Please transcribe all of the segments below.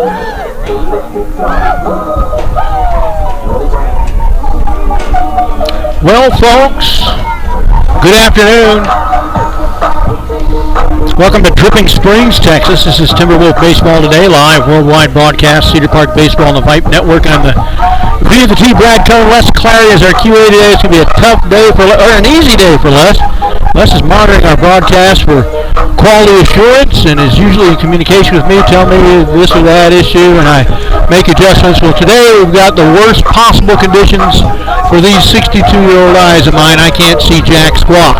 Well, folks, good afternoon. Welcome to Dripping Springs, Texas. This is Timberwolves Baseball Today, live worldwide broadcast, Cedar Park Baseball on the Vype Network. I'm the V of the T, Brad Cohen. Les Clary is our QA today. It's going to be a tough day or an easy day for Les. Les is monitoring our broadcast for quality assurance and is usually in communication with me, tell me this or that issue, and I make adjustments. Well, today we've got the worst possible conditions for these 62-year-old eyes of mine. I can't see Jack squat.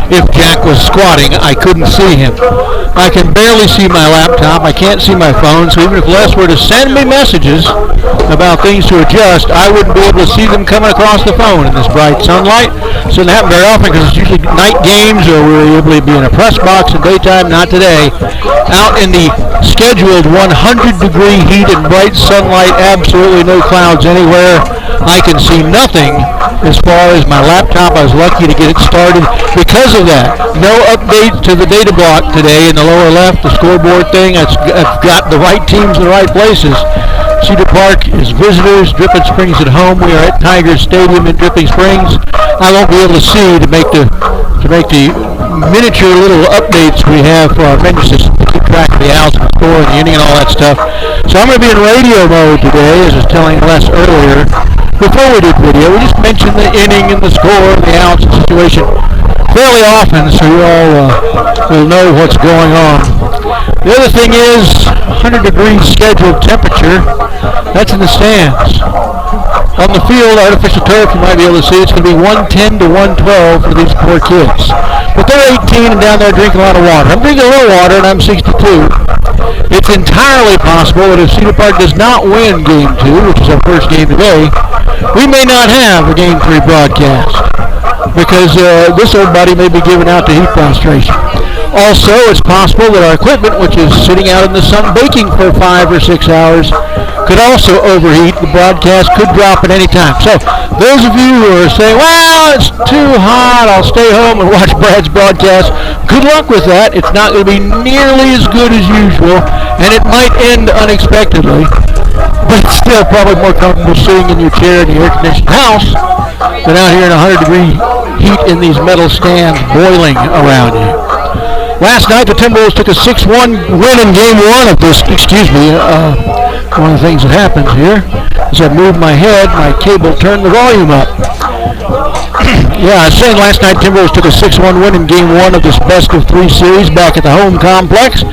If Jack was squatting, I couldn't see him. I can barely see my laptop. I can't see my phone, so even if Les were to send me messages about things to adjust, I wouldn't be able to see them coming across the phone in this bright sunlight. So it doesn't happen very often because it's usually night games or we're able to be in a press box in daytime. Not today. Out in the scheduled 100-degree heat and bright sunlight, absolutely no clouds anywhere. I can see nothing as far as my laptop. I was lucky to get it started because of that. No update to the data block today in the lower left, the scoreboard thing. I've got the right teams in the right places. Cedar Park is visitors, Dripping Springs at home. We are at Tigers Stadium in Dripping Springs. I won't be able to see to make the miniature little updates we have for our menu system to keep track of the outs and the score and the inning and all that stuff. So I'm going to be in radio mode today, as I was telling Les earlier. Before we did video, we just mentioned the inning and the score and the outs and situation fairly often, so you all will know what's going on. The other thing is 100-degree scheduled temperature. That's in the stands. On the field, artificial turf, you might be able to see it's going to be 110 to 112 for these poor kids. But they're 18 and down there drinking a lot of water. I'm drinking a little water and I'm 62. It's entirely possible that if Cedar Park does not win Game 2, which is our first game today, we may not have a Game 3 broadcast because this old buddy may be given out to heat prostration. Also, it's possible that our equipment, which is sitting out in the sun baking for 5 or 6 hours, could also overheat. The broadcast could drop at any time. So those of you who are saying, well, it's too hot, I'll stay home and watch Brad's broadcast, good luck with that. It's not going to be nearly as good as usual, and it might end unexpectedly. But it's still probably more comfortable sitting in your chair in the air-conditioned house than out here in 100-degree heat in these metal stands boiling around you. Last night, the Timberwolves took a 6-1 win in Game 1 of this, one of the things that happens here is I moved my head, my cable turned the volume up. Yeah, I was saying last night Timberwolves took a 6-1 win in Game 1 of this best-of-3 series back at the home complex.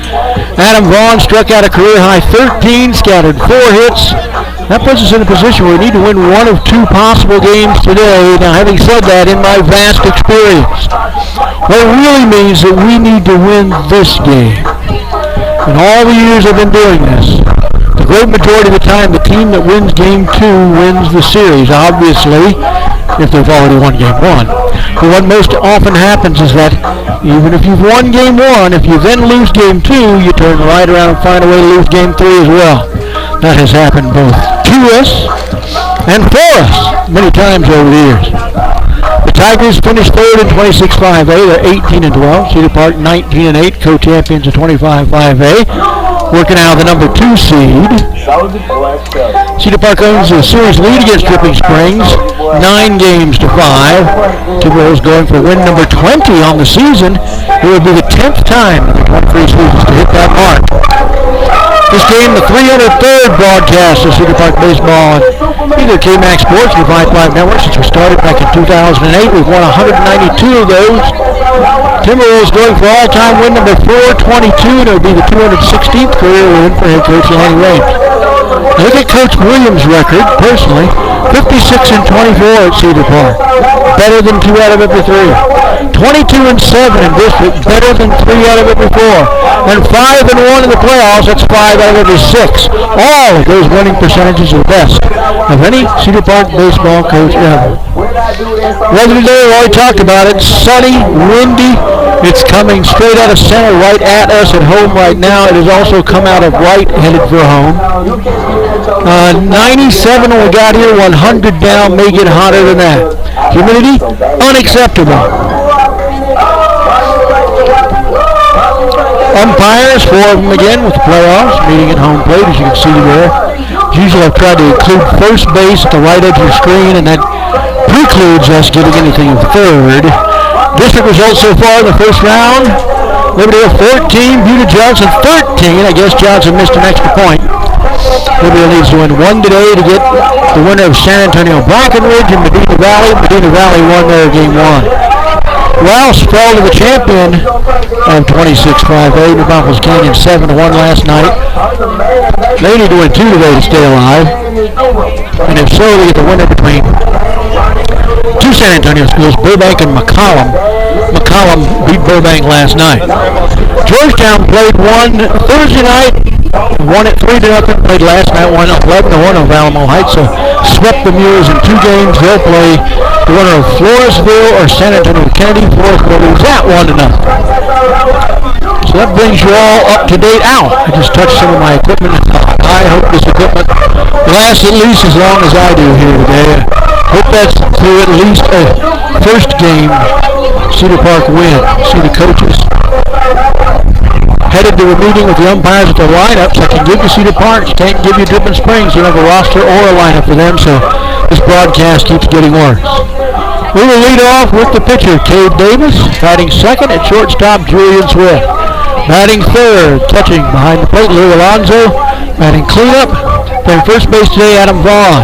Adam Vaughn struck out a career-high 13, scattered 4 hits. That puts us in a position where we need to win one of 2 possible games today. Now, having said that, in my vast experience, what it really means that we need to win this game. In all the years I've been doing this, the great majority of the time, the team that wins Game 2 wins the series, obviously, if they've already won Game 1. But what most often happens is that even if you've won Game 1, if you then lose Game 2, you turn right around and find a way to lose Game 3 as well. That has happened both to us and for us many times over the years. The Tigers finished third in 26-5A. They're 18-12. Cedar Park 19-8, co-champions of 25-5A. Working out of the number 2 seed. Cedar Park owns a series lead against Dripping Springs, 9 games to 5. Timberwolves going for win number 20 on the season. It would be the 10th time in the 23 seasons to hit that mark. This game, the 303rd broadcast of Cedar Park Baseball on either KMAX Sports or Vype Live Network since we started back in 2008. We've won 192 of those. Timberwolves going for all-time win number 422, and it would be the 216th career win for head coach Lanny Rames. Look at Coach Williams' record, personally, 56-24 at Cedar Park. Better than 2 out of every 3. 22-7 in district, better than 3 out of every 4. And 5-1 in the playoffs, that's 5 out of every 6. All of those winning percentages are the best of any Cedar Park baseball coach ever. Weather today, we already talked about it, sunny, windy. It's coming straight out of center right at us at home right now. It has also come out of right, headed for home. 97 when we got here, 100 down, may get hotter than that. Humidity, unacceptable. Umpires, 4 of them again with the playoffs, meeting at home plate, as you can see there. As usual, I've tried to include first base at the right edge of the screen, and that precludes us getting anything of third. District results so far in the first round. Libertyville 14, Buda Johnson 13. I guess Johnson missed an extra point. Libertyville needs to win 1 today to get the winner of San Antonio Brackenridge and Medina Valley. Medina Valley won their game 1. Rouse fell to the champion of 26-5A. New Braunfels Canyon 7-1 last night. They need to win 2 today to stay alive. And if so, they get the winner between 2 San Antonio schools, Burbank and McCollum. McCollum beat Burbank last night. Georgetown played one Thursday night, won it 3-0. Played last night, won 11-1 over Alamo Heights. So swept the Mules in 2 games. They'll play the winner of Floresville or San Antonio Kennedy. Floresville lose that 1-0. So that brings you all up to date. Ow! I just touched some of my equipment. I hope this equipment lasts at least as long as I do here today. Hope that's through at least a first game Cedar Park win. See the coaches headed to a meeting with the umpires at their lineups. I can give you Cedar Park, can't give you Dripping Springs. You don't have a roster or a lineup for them, so this broadcast keeps getting worse. We will lead off with the pitcher, Cade Davis. Batting second at shortstop, Julian Swift. Batting third, catching behind the plate, Lou Alonzo. Batting cleanup, playing first base today, Adam Vaughn.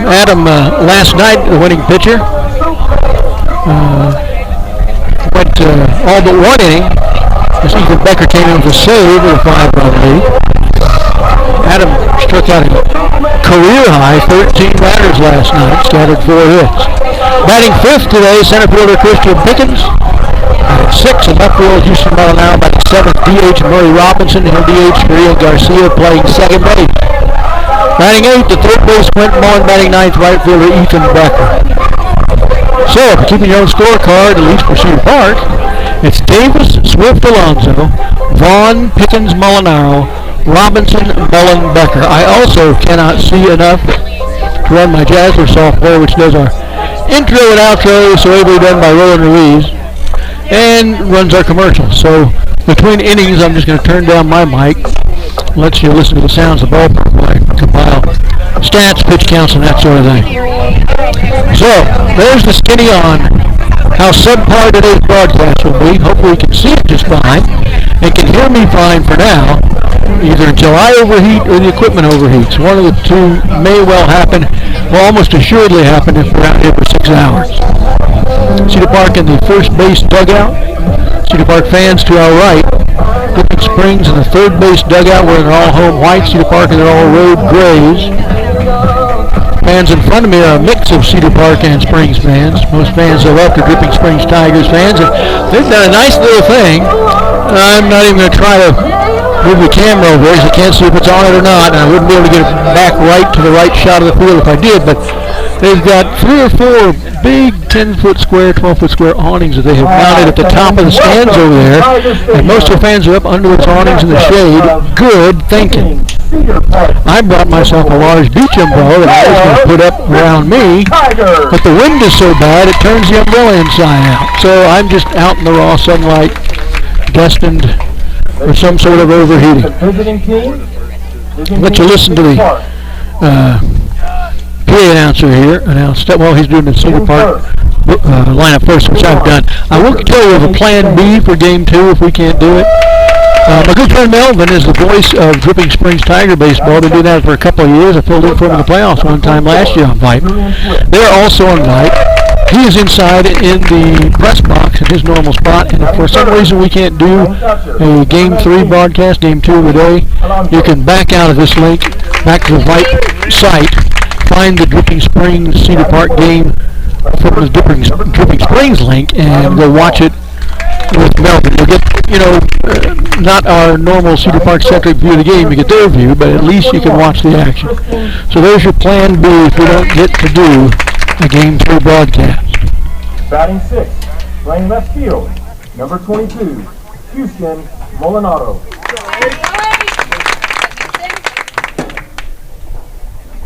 Adam, last night, the winning pitcher, went all but 1 inning. As Ethan Becker came in with a save with a 5-run lead. Adam struck out a career high 13 batters last night, scattered 4 hits. Batting fifth today, center fielder Christian Pickens. At 6 in left field, Houston Molinaro. Batting 7th, DH Murray Robinson. He'll DH Maria Garcia playing second base. Batting 8th, the third base, Quentin Mullen. Batting 9th, right fielder Ethan Becker. So, if you're keeping your own scorecard, at least for Cedar Park, it's Davis, Swift, Alonzo, Vaughn, Pickens, Molinaro, Robinson, Mullen, Becker. I also cannot see enough to run my Jazzler software, which does our intro and outro, so ably done by Rowan Ruiz, and runs our commercials. So, between innings, I'm just going to turn down my mic, lets you listen to the sounds of the ballpark while I compile stats, pitch counts, and that sort of thing. So, there's the skinny on how subpar today's broadcast will be. Hopefully you can see it just fine and can hear me fine for now, either until I overheat or the equipment overheats. One of the two may well happen, will almost assuredly happen if we're out here for 6 hours. Cedar Park in the first base dugout. Cedar Park fans to our right. Dripping Springs in the third base dugout where they're all home white. Cedar Park and they're all road grays. Fans in front of me are a mix of Cedar Park and Springs fans. Most fans are left are Dripping Springs Tigers fans, and they've done a nice little thing. I'm not even going to try to move the camera over there, so I can't see if it's on it or not, and I wouldn't be able to get it back right to the right shot of the field if I did, but they've got 3 or 4 big 10-foot square, 12-foot square awnings that they have mounted at the top of the stands over there, and most of the fans are up under those awnings in the shade. Good thinking. I brought myself a large beach umbrella that I was going to put up around me, but the wind is so bad it turns the umbrella inside out. So I'm just out in the raw sunlight, destined for some sort of overheating. Let you listen to the PA announcer here announce that, well, he's doing the Cedar Park lineup first, which I've done. I will tell you of a plan B for game 2 if we can't do it. My good friend Melvin is the voice of Dripping Springs Tiger baseball. Been doing that for a couple of years. I filled in for him in the playoffs one time last year on Vype. They're also on Vype. He is inside in the press box in his normal spot, and if for some reason we can't do a Game 3 broadcast, Game 2 of the day, you can back out of this link, back to the Vype site, find the Dripping Springs Cedar Park game from the Dripping Springs link, and go watch it with Melvin. You'll get, not our normal Cedar Park centric view of the game. You get their view, but at least you can watch the action. So there's your plan B if we don't get to do a Game 3 broadcast. Batting 6, playing left field, number 22, Houston Molinaro.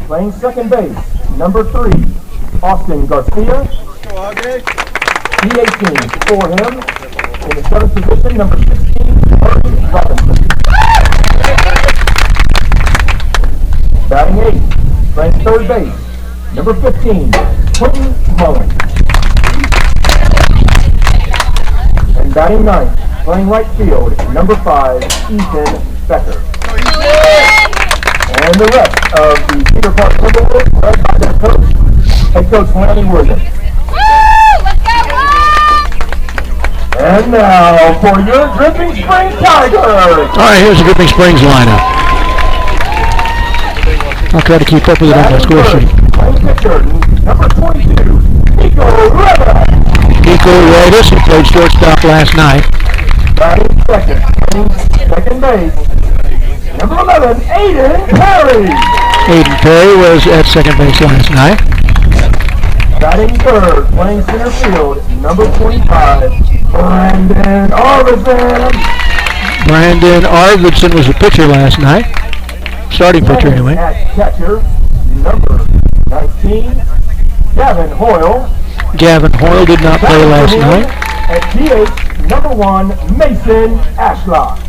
Playing second base, number 3, Austin Garcia. D18 for him, In the 7th position, number 16, Harvey Robinson. Batting 8th, playing third base, number 15, Quentin Mullen. And batting 9th, playing right field, number 5, Ethan Becker. And the rest of the Cedar Park Timberwolves, led by their coach, head coach Lanny Williams. And now for your Dripping Springs Tigers. All right, here's the Dripping Springs lineup. I'll try to keep up with it on the score sheet. Playing pitcher, number 22, Nico Rivas. Nico Rivas, who played shortstop last night. Batting second, playing second base, number 11, Aiden Perry. Aiden Perry was at second base last night. Batting third, playing center field, number 25, Brandon Arvidsson. Brandon Arvidsson was the pitcher last night. Starting pitcher anyway. At catcher, number 19, Gavin Hoyle. Gavin Hoyle did not play last night. At DH, number 1, Mason Ashlock.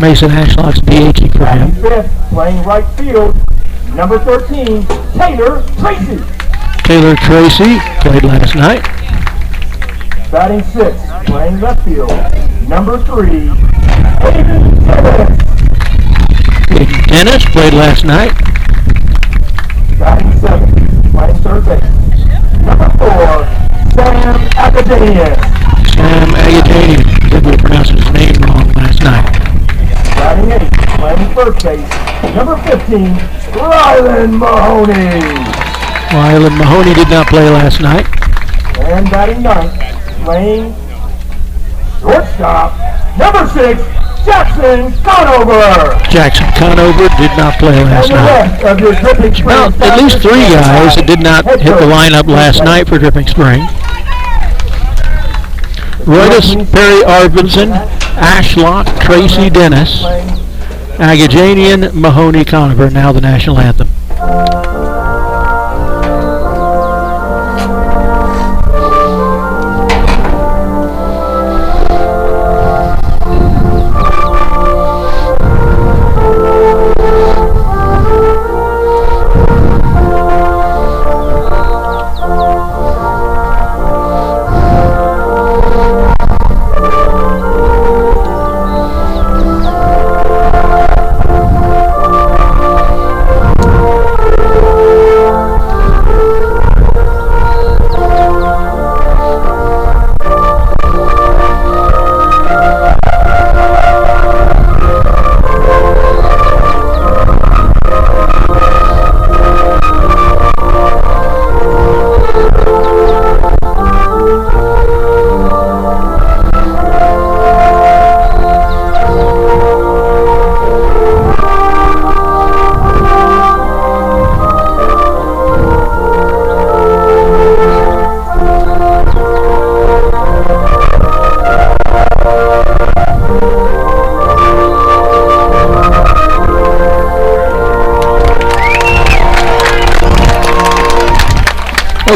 Mason Ashlock's DH for him. Fifth, playing right field, number 13, Taylor Tracy. Taylor Tracy played last night. Batting sixth, playing left field, number 3, Aiden Dennis. Aiden Dennis played last night. Batting seventh, playing third base, number 4, Sam Academian. Sam Agadanian. Did we pronounce his name wrong last night? Batting eighth, playing first base, number 15, Rylan Mahoney. Rylan Mahoney did not play last night. And batting ninth, playing shortstop, number 6, Jackson Conover. Jackson Conover did not play last And the night. rest of your Dripping Springs. Well, at least 3 guys that did not hit the lineup last night for Dripping Spring. Roydas, Perry Arvidsson, Ashlock, Tracy Dennis, Agajanian, Mahoney, Conover, now the national anthem.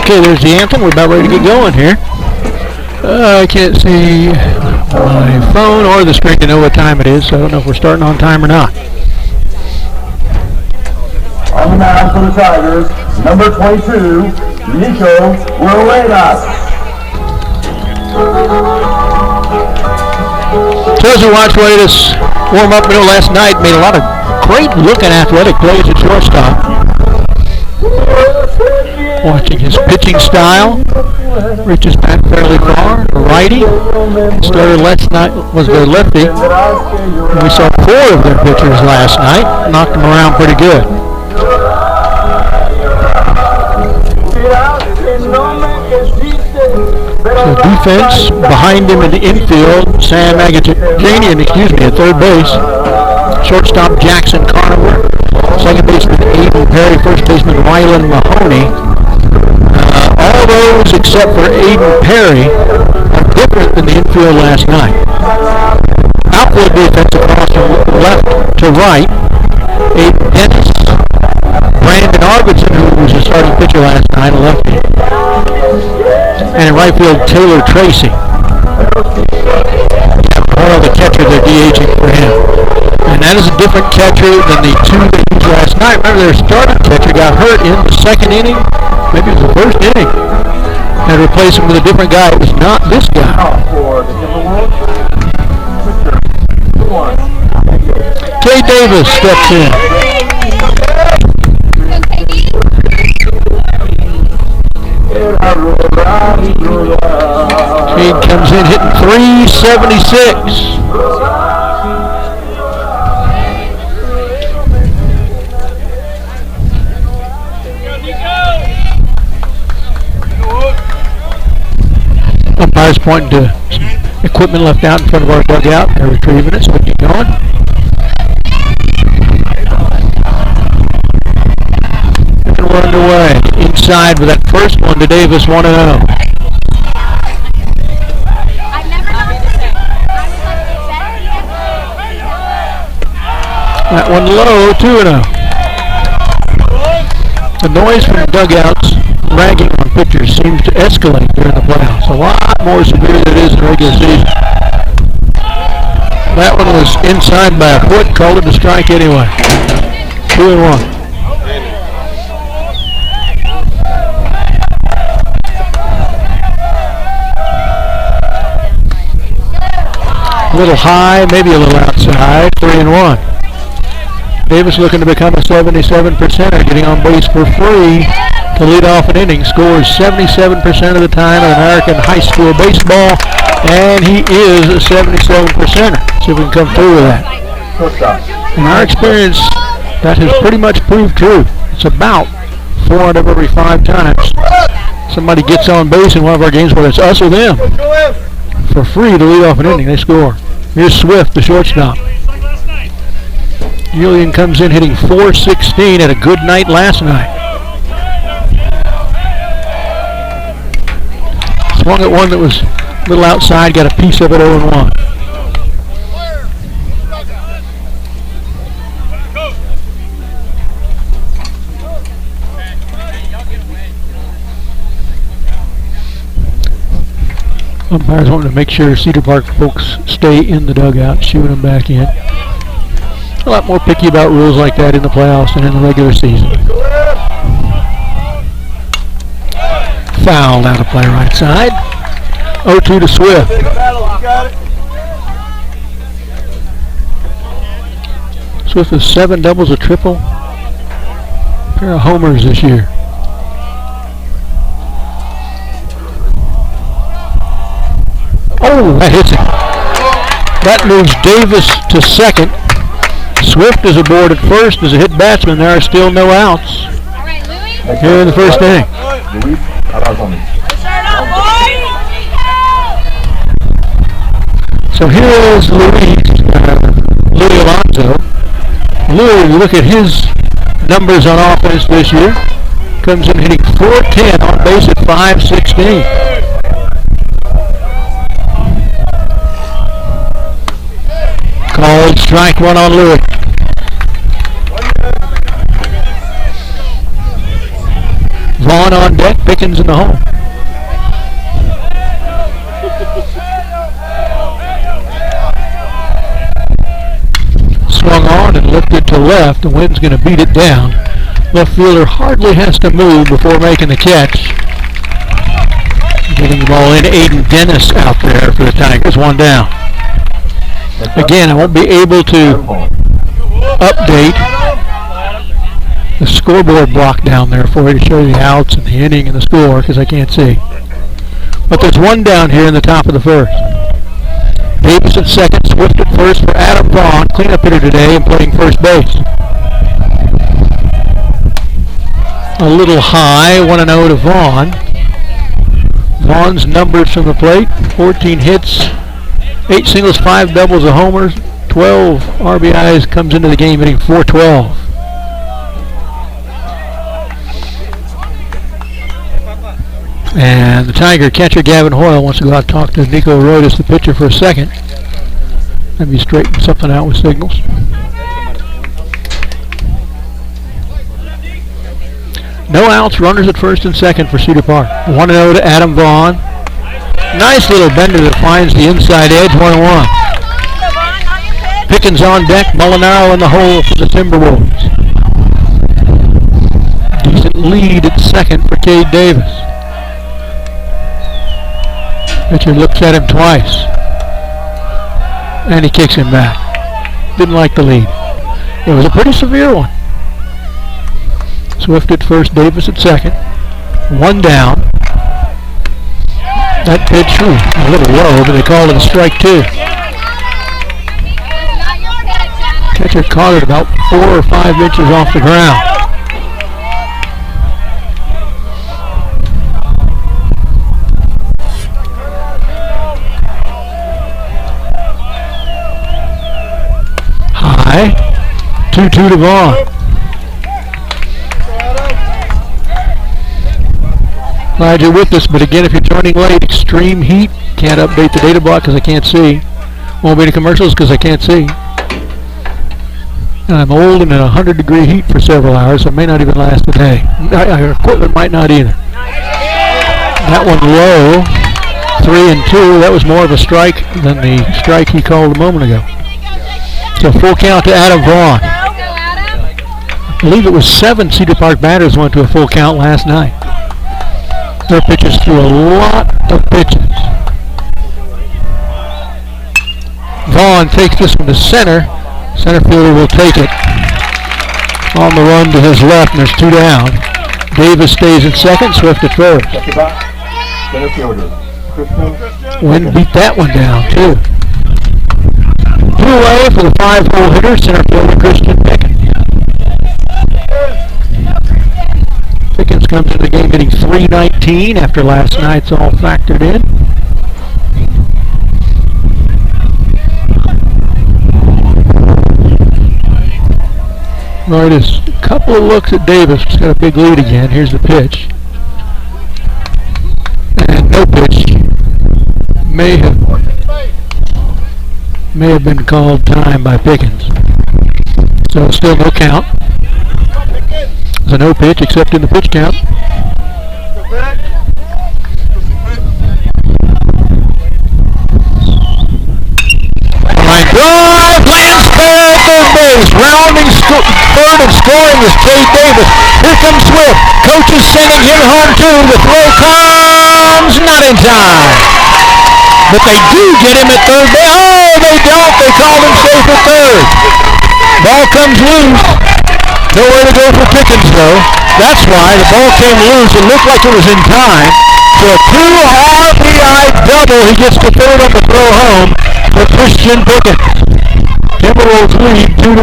Okay, there's the anthem. We're about ready to get going here. I can't see my phone or the screen to know what time it is, so I don't know if we're starting on time or not. On the mound for the Tigers, number 22, Nico Ruedas. So as we watched Ruedas warm up last night, made a lot of great-looking athletic plays at shortstop. Watching his pitching style, reaches back fairly far, righty. Started last night was their lefty. And we saw 4 of their pitchers last night, knocked them around pretty good. So defense behind him in the infield, Sam Agajanian, at third base. Shortstop Jackson Conover. Second baseman Aiden Perry. First baseman Rylan Mahoney. All those except for Aiden Perry are different than the infield last night. Outfield defense across from left to right. Aiden Dennis, Brandon Arvidsson, who was a starting pitcher last night, a lefty. And in right field, Taylor Tracy. Hoyle, the catcher, they're DHing for him. And that is a different catcher than the two they used last night. Remember, their starting catcher got hurt in the second inning. Maybe it was the first inning. And replaced him with a different guy. It was not this guy. Kay Davis steps in. Cade comes in hitting .376. Umpires pointing to some equipment left out in front of our dugout. They're retrieving it, so we keep going. And we're underway. Inside with that first one to Davis, 1-0. That one low, 2-0. The noise from the dugouts ragging on pitchers seems to escalate during the playoffs. A lot more severe than it is in the regular season. That one was inside by a foot, called it a strike anyway. 2-1. A little high, maybe a little outside, 3-1. Davis looking to become a 77%er, getting on base for free to lead off an inning. Scores 77% of the time in American high school baseball, and he is a 77%er. See if we can come through with that. In our experience, that has pretty much proved true. It's about 4 out of every 5 times somebody gets on base in one of our games, whether it's us or them, for free to lead off an inning. They score. Here's Swift, the shortstop. Julian comes in hitting .416 at a good night last night. Swung at one that was a little outside, got a piece of it, 0-1. Umpires wanting to make sure Cedar Park folks stay in the dugout, shooing them back in. A lot more picky about rules like that in the playoffs than in the regular season. Foul out of play right side. 0-2 to Swift. Swift with 7 doubles, a triple. A pair of homers this year. Oh, that hits him. That moves Davis to second. Swift is aboard at first as a hit batsman. There are still no outs here in the first inning. So here is Louis Alonso. Louis, you look at his numbers on offense this year. Comes in hitting .410 on base at .516. Called strike one on Louis. Vaughn on deck, Pickens in the home. Swung on and lifted to left. The wind's going to beat it down. Left fielder hardly has to move before making the catch. Getting the ball in. Aiden Dennis out there for the Tigers. One down. Again, I won't be able to update the scoreboard block down there for you to show you the outs and the inning and the score because I can't see. But there's one down here in the top of the first. Davis at second, Swift at first for Adam Vaughn, cleanup hitter today and playing first base. A little high, 1-0 to Vaughn. Vaughn's numbers from the plate, 14 hits, 8 singles, 5 doubles, a homer, 12 RBIs, comes into the game hitting .412. And the Tiger catcher, Gavin Hoyle, wants to go out and talk to Nico Rodas, the pitcher, for a second. Maybe straighten something out with signals. No outs, runners at first and second for Cedar Park. 1-0 to Adam Vaughn. Nice little bender that finds the inside edge, 1-1. Pickens on deck, Molinaro in the hole for the Timberwolves. Decent lead at second for Cade Davis. Pitcher looks at him twice. And he kicks him back. Didn't like the lead. It was a pretty severe one. Swift at first, Davis at second. One down. That pitch, a little low, but they called it a strike two. Catcher caught it about 4 or 5 inches off the ground. High. 2-2 to Vaughn. Glad you're with us, but again, if you're joining late, extreme heat. Can't update the data block because I can't see. Won't be any commercials because I can't see. And I'm old and in 100-degree heat for several hours, so it may not even last a day. Our equipment might not either. That one low, 3-2. That was more of a strike than the strike he called a moment ago. So full count to Adam Vaughn. I believe it was 7 Cedar Park batters went to a full count last night. Their pitchers threw a lot of pitches. Vaughn takes this one to center. Center fielder will take it. On the run to his left, and there's 2 down. Davis stays at second, Swift at first. Center fielder. Wynn beat that one down, too. 2 away for the 5-hole hitter, center fielder Christian Pickens. Pickens comes into the game hitting .319 after last night's all factored in. Right, a couple of looks at Davis. He's got a big lead again. Here's the pitch. And no pitch. May have been called time by Pickens. So still no count. It's a no pitch except in the pitch count. Line drive, lands fair at third base. Rounding third and scoring is Cade Davis. Here comes Swift. Coach is sending him home too. The throw comes not in time. But they do get him at third base. Oh, they don't. They called him safe at third. Ball comes loose. Nowhere to go for Pickens, though. That's why the ball came loose. It looked like it was in time. So a 2 RBI double. He gets to third on the throw home for Christian Pickens. Timberwolves lead 2-0.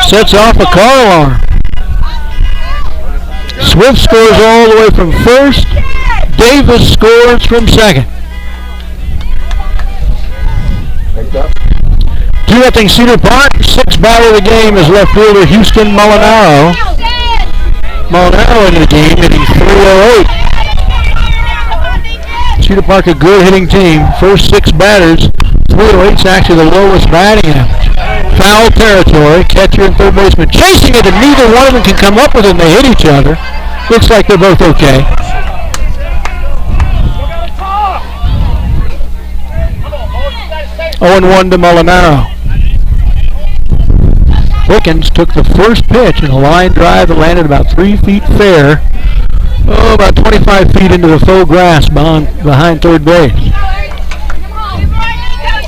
Sets off a car alarm. Swift scores all the way from first. Davis scores from second. 2-0 Cedar Park. 6th batter of the game is left fielder Houston Molinaro. Molinaro into the game hitting .308. Cedar Park a good hitting team. First 6 batters. .308 is actually the lowest batting average. Foul territory. Catcher and third baseman chasing it, and neither one of them can come up with it, and they hit each other. Looks like they're both okay. 0-1 to Molinaro. Pickens took the first pitch in a line drive that landed about 3 feet fair. About 25 feet into the faux grass behind third base.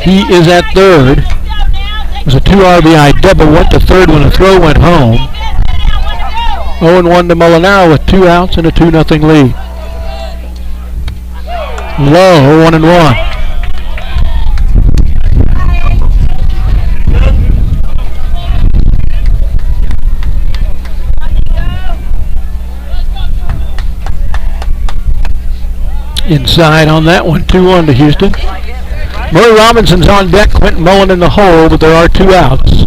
He is at third. It was a 2 RBI double. Went to third when the throw went home. 0-1 to Molinaro with 2 outs and a 2-0 lead. Low, 1-1. Inside on that one, 2-1 to Houston. Murray Robinson's on deck, Quentin Mullen in the hole, but there are 2 outs.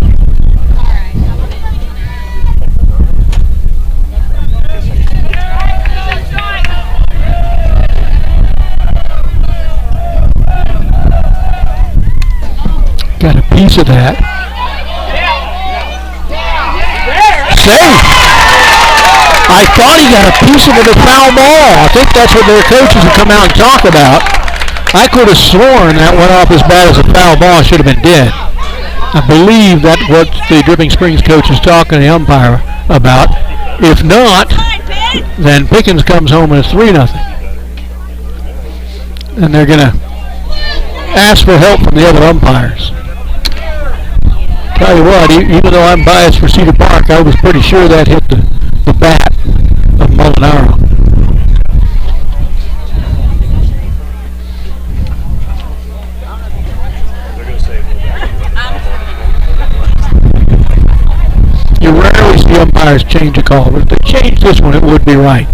Got a piece of that. safe. I thought he got a piece of it, a foul ball. I think that's what their coaches have come out and talk about. I could have sworn that went off as bad as a foul ball. Should have been dead. I believe that's what the Dripping Springs coach is talking to the umpire about. If not, then Pickens comes home and it's 3-0. And they're going to ask for help from the other umpires. Tell you what, even though I'm biased for Cedar Park, I was pretty sure that hit the bat of Molinaro. You rarely see umpires change a call, but if they change this one, it would be right.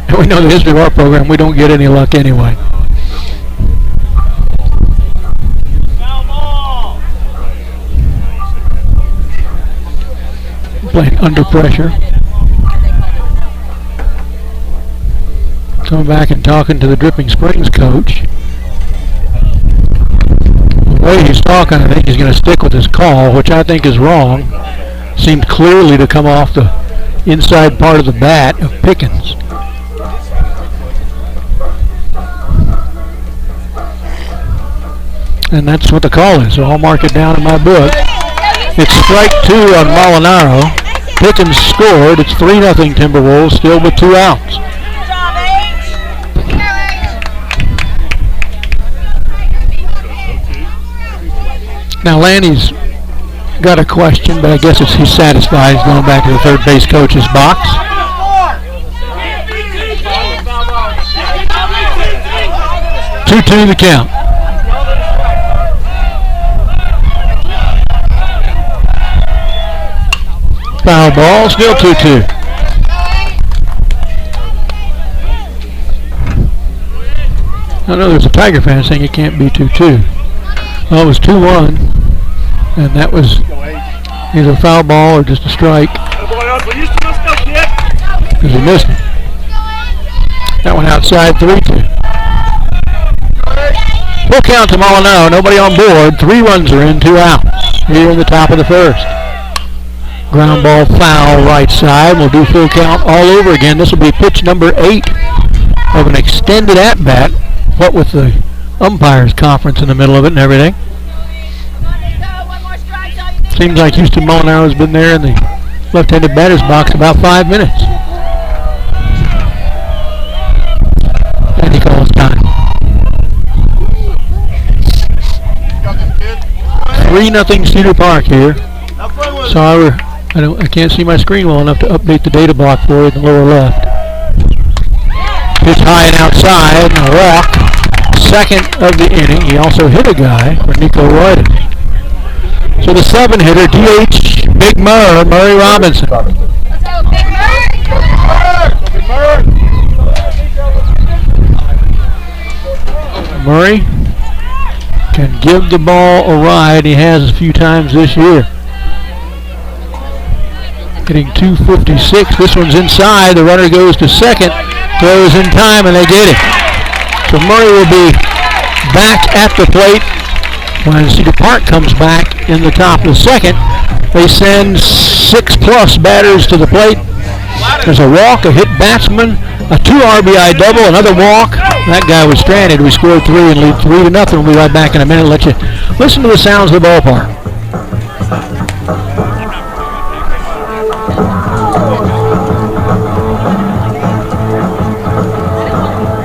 And we know the history of our program, we don't get any luck anyway. Playing under pressure. Coming back and talking to the Dripping Springs coach. The way he's talking, I think he's going to stick with his call, which I think is wrong. Seemed clearly to come off the inside part of the bat of Pickens. And that's what the call is, so I'll mark it down in my book. It's strike 2 on Molinaro. Pickens scored. It's 3-0 Timberwolves, still with 2 outs. Now Lanny's got a question, but I guess he's satisfied. He's going back to the third base coach's box. Two the count. Foul ball, still 2-2. I know there's a Tiger fan saying it can't be 2-2. Well, it was 2-1, and that was either a foul ball or just a strike. Because he missed it. That one outside, 3-2. Full count to Molinaro, nobody on board. 3 runs are in, 2 outs. Here in the top of the first. Ground ball foul right side. We'll do full count all over again. This will be pitch number 8 of an extended at-bat. What with the umpires conference in the middle of it and everything. Seems like Houston Molinaro has been there in the left-handed batter's box about 5 minutes. And he calls time. 3-0 Cedar Park here. Sorry, I can't see my screen well enough to update the data block for you in the lower left. Pitch high and outside, and a walk. Second of the inning. He also hit a guy for Nico Royden. So the 7-hitter, DH, Big Murray Robinson. Murray can give the ball a ride. He has a few times this year. Getting 256. This one's inside. The runner goes to second. Throws in time, and they get it. So Murray will be back at the plate when Cedar Park comes back in the top of the second. They send 6+ batters to the plate. There's a walk, a hit batsman, a 2 RBI double, another walk. That guy was stranded. We scored 3 and lead 3-0. We'll be right back in a minute. Let you listen to the sounds of the ballpark.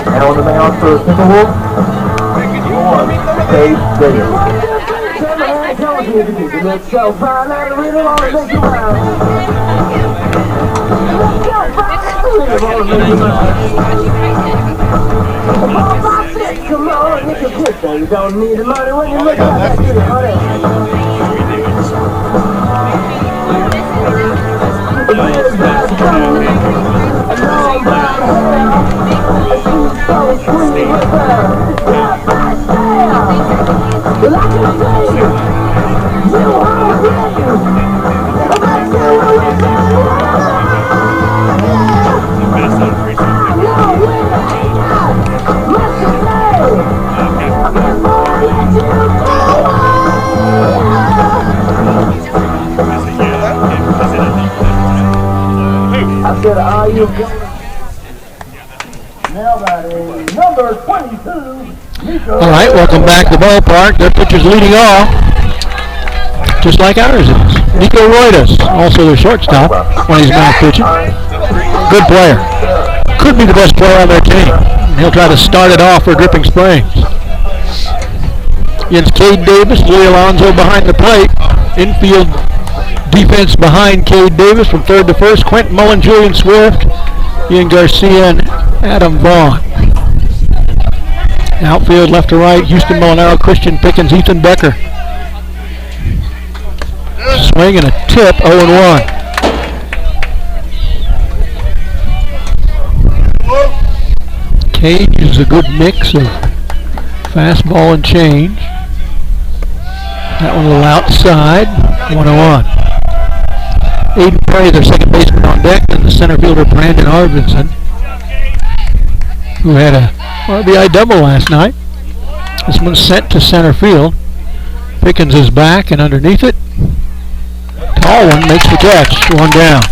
And on the mound for Timberwolves, Dave Davis. Let's go, find out the rhythm on the make you round. Let's go, find out the rhythm on the make you round. Come on, you can quit though. You don't need the money when you look at that city, honey. I said, are you going? Now batting number 22. All right, welcome back to the ballpark. Their pitcher's leading off, just like ours is. Nico Roidas, also their shortstop when he's not pitching. Good player. Could be the best player on their team. He'll try to start it off for Dripping Springs. Against Cade Davis, Louis Alonso behind the plate. Infield defense behind Cade Davis from third to first. Quentin Mullen, Julian Swift, Ian Garcia, and Adam Vaughn. Outfield left to right, Houston Molinaro, Christian Pickens, Ethan Becker. Swing and a tip, 0-1. Cade uses a good mix of fastball and change. That one a little outside, 1-1. Aiden Perry, their second baseman on deck, and the center fielder Brandon Arvidsson, who had a RBI double last night. This one's sent to center field. Pickens is back and underneath it. Tall one makes the catch, one down.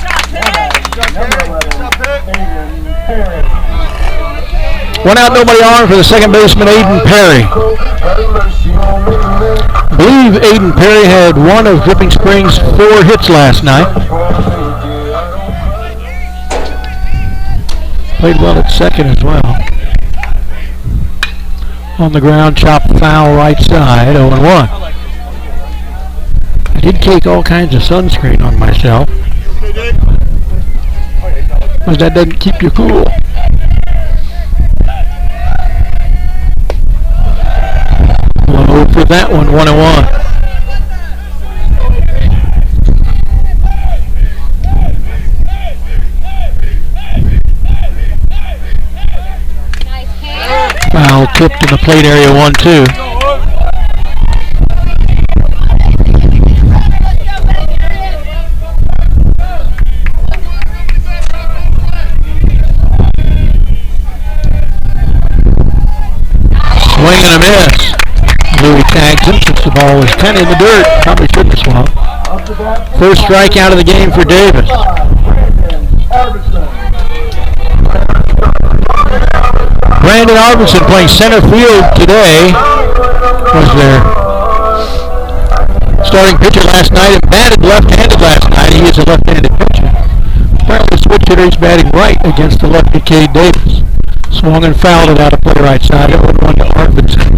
One out, nobody on for the second baseman, Aiden Perry. I believe Aiden Perry had one of Dripping Springs' 4 hits last night. Played well at second as well. On the ground, chopped foul right side, 0-1. I did take all kinds of sunscreen on myself, but that doesn't keep you cool. Low for that one, 1-1. Foul tipped in the plate area, 1-2. Swing and a miss. Louis tags him since the ball was kind of in the dirt. Probably shouldn't have swung. First strikeout of the game for Davis. Brandon Arvidsson playing center field today. Was their starting pitcher last night and batted left-handed last night. He is a left-handed pitcher. Apparently switch hitter, he's batting right against the lefty Cade Davis. Swung and fouled it out of play right side. 0-1 to Arvidsson.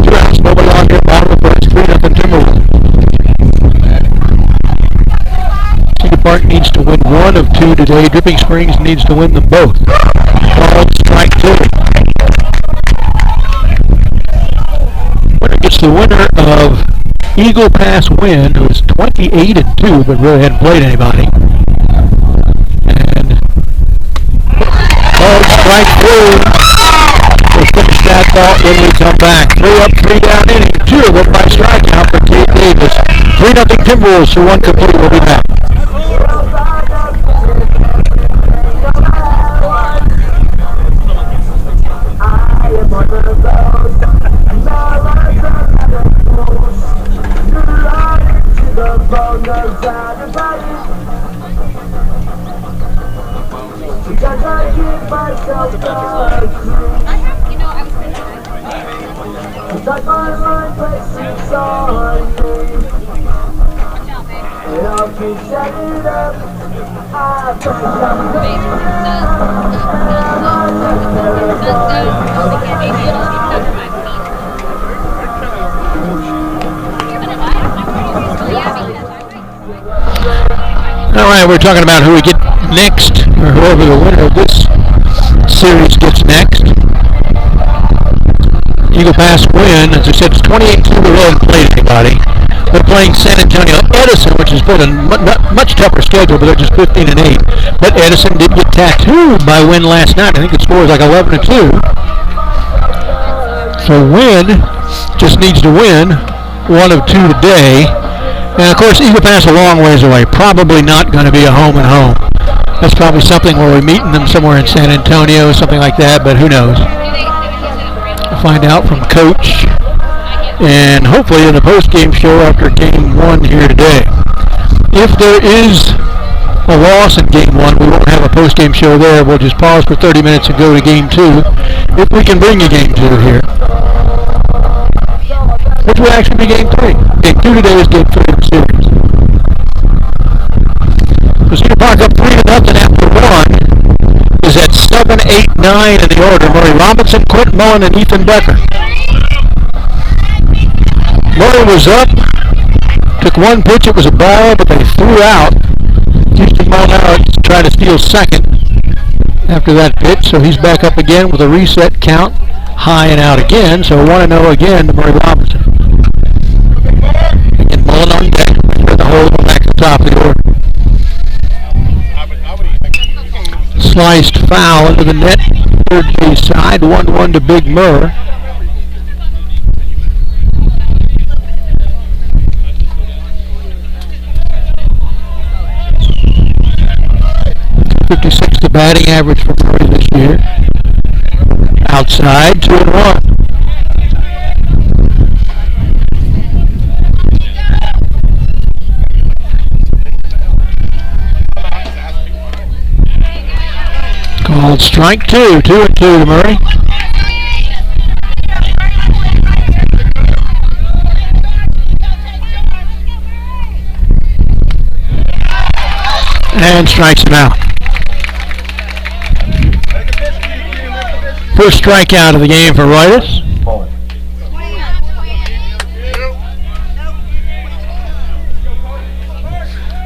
2 outs, nobody on here. Bottom of the first, 3-0 Timberwolves. Cedar Park needs to win 1 of 2 today. Dripping Springs needs to win them both. Called strike 2. Winner gets the winner of Eagle Pass Wind, who is 28-2, but really hadn't played anybody. And called strike 3. We'll finish that thought when we come back. 3 up, 3 down inning. 2 of them by strikeout for Cade Davis. 3-0 Timberwolves for 1 complete. We'll be back. All right, we're talking about who we get next, or whoever the winner of this series gets next. Eagle Pass win, as I said, it's 28-2. They haven't played anybody. They're playing San Antonio Edison, which has put a much tougher schedule, but they're just 15-8. But Edison did get tattooed by Wynn last night. I think the score was like 11-2. So Wynn just needs to win 1 of 2 today. And of course, Eagle Pass a long ways away. Probably not going to be a home and home. That's probably something where we're meeting them somewhere in San Antonio, something like that, but who knows. We'll find out from Coach and hopefully in the post-game show after Game 1 here today. If there is a loss in Game 1. We won't have a post-game show there. We'll just pause for 30 minutes and go to Game 2, if we can bring you Game 2 here. Which will actually be Game 3. Game 2 today is Game 3 of the series. So Cedar Park up 3-0 after 1 is at 7, 8, 9 in the order. Murray Robinson, Quentin Mullen, and Ethan Becker. Murray was up, took one pitch, it was a ball, but they threw out. Houston Mullen out trying to steal second after that pitch, so he's back up again with a reset count, high and out again, so 1-0 again to Murray Robinson. Again, Mullen on deck for the hole back at the top of the order. Sliced foul into the net, third base side, 1-1 to Big Murr. .56 the batting average for Murray this year. Outside, 2-1. Called strike 2, 2-2 to Murray. And strikes him out. First strikeout of the game for Reuters.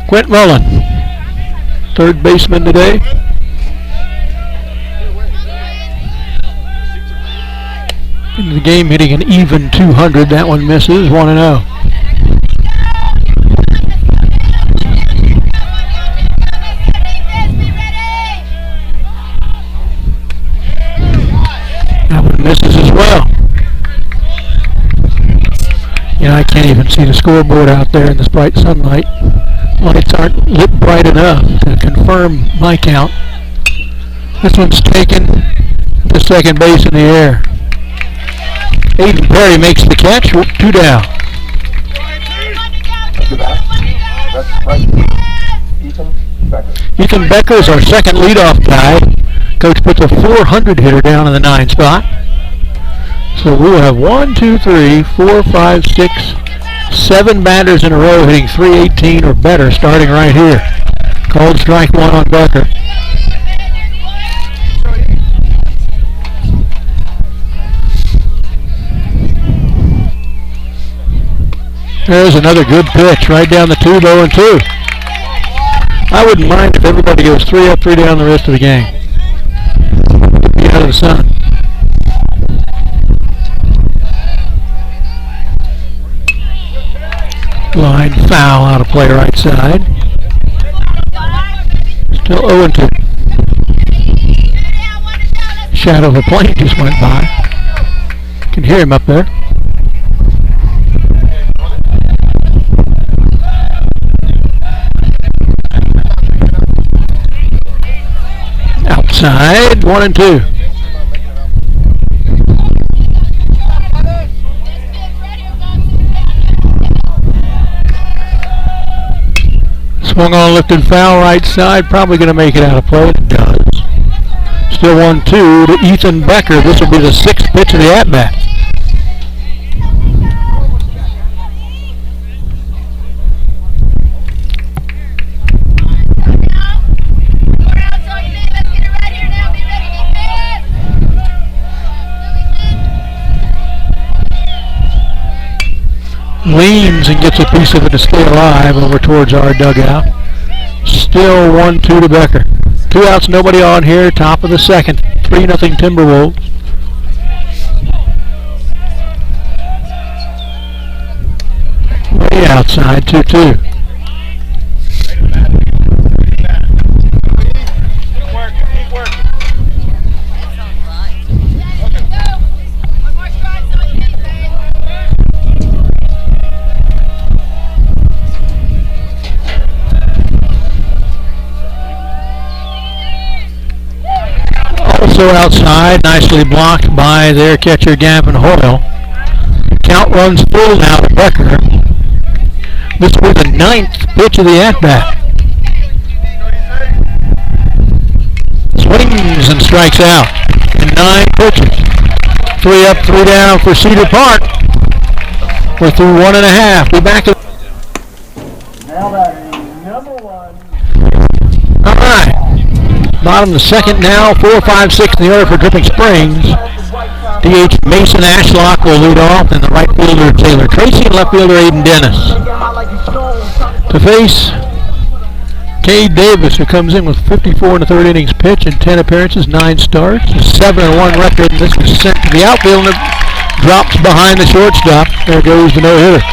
Quentin Mullen, third baseman today. Into the game hitting an even 200. That one misses, 1-0. Misses as well. You know, I can't even see the scoreboard out there in this bright sunlight. Lights aren't lit bright enough to confirm my count. This one's taken to second base in the air. Aiden Perry makes the catch, 2 down. Ethan Becker is our second leadoff guy. Coach puts a 400 hitter down in the 9 spot. So we'll have 1, 2, 3, 4, 5, 6, 7 batters in a row hitting .318 or better starting right here. Called strike 1 on Becker. There's another good pitch right down the tube, 0-2. I wouldn't mind if everybody goes 3 up, 3 down the rest of the game. Be out of the sun. Line foul out of play right side. Still 0-2. Shadow of a plane just went by. Can hear him up there. Outside, 1-2. Swung on, lifted foul right side. Probably going to make it out of play. It does. Still 1-2 to Ethan Becker. This will be the 6th pitch of the at-bat. Leans and gets a piece of it to stay alive over towards our dugout. Still 1-2 to Becker. 2 outs, nobody on here. Top of the second. 3-0 Timberwolves. Way outside, 2-2. Also outside, nicely blocked by their catcher Gavin Hoyle. Count runs full now to Becker. This will be the 9th pitch of the at-bat. swings and strikes out in 9 pitches. 3 up, 3 down for Cedar Park. We're through 1.5. Be back. Now batting number 1. All right. Bottom of the second now. 4, 5, 6 in the order for Dripping Springs. DH Mason Ashlock will lead off, and the right fielder Taylor Tracy and left fielder Aiden Dennis. To face Cade Davis, who comes in with 54 in the 3rd innings pitch and 10 appearances, 9 starts, a 7-1 record, and this is sent to the outfield and drops behind the shortstop. There goes the no-hitter.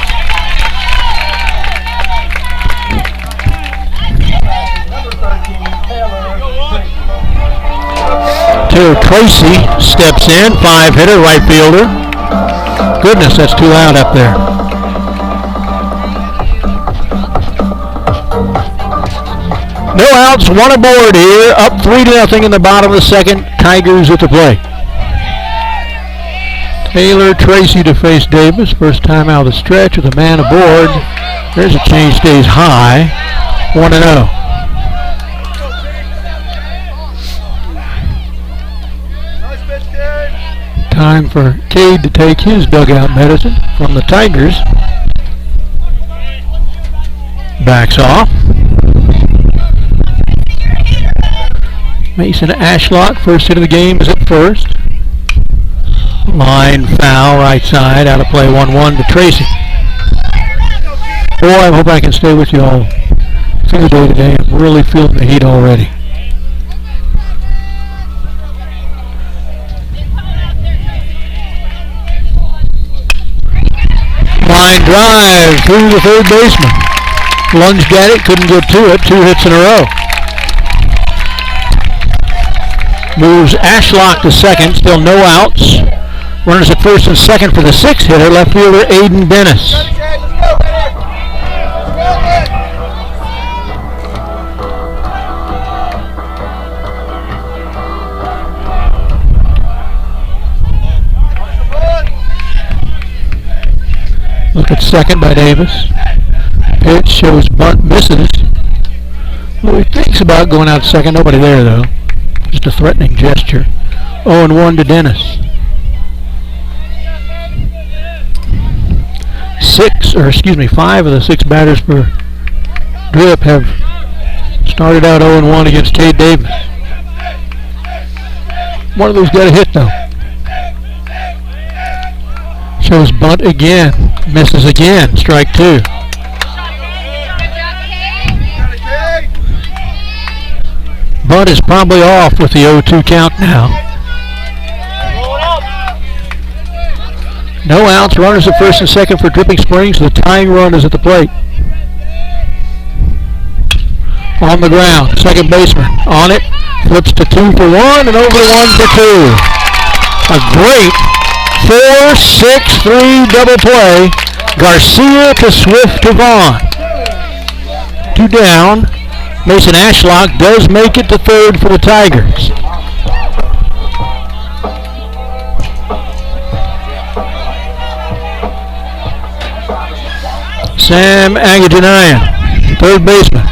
Taylor Tracy steps in, 5-hitter, right fielder. Goodness, that's too loud up there. No outs, 1 aboard here. Up 3-0 in the bottom of the second. Tigers at the plate. Taylor Tracy to face Davis. First time out of the stretch with a man aboard. There's a change, stays high. 1-0. Time for Cade to take his dugout medicine from the Tigers. Backs off. Mason Ashlock, first hit of the game, is at first. Line foul, right side, out of play, 1-1 to Tracy. Boy, I hope I can stay with you all through the day today. I'm really feeling the heat already. Line drive through the 3rd baseman. Lunged at it, couldn't get to it. 2 hits in a row. Moves Ashlock to second, still no outs. Runners at first and second for the 6-hitter, left fielder Aiden Dennis. Look at second by Davis. Pitch shows bunt, misses. Well, he thinks about going out second, nobody there though. Just a threatening gesture. 0-1 to Dennis. 5 of the 6 batters for Drip have started out 0-1 against Cade Davis. One of those got a hit though. Shows bunt again. Misses again. Strike 2. Bunt is probably off with the 0-2 count now. No outs. Runners at first and second for Dripping Springs. The tying run is at the plate. On the ground. Second baseman on it. Flips to 2 for 1 and over 1 for 2. A great 4-6-3 double play. Garcia to Swift to Vaughn. 2 down. Mason Ashlock does make it to 3rd for the Tigers. Sam Agajanayan, 3rd baseman.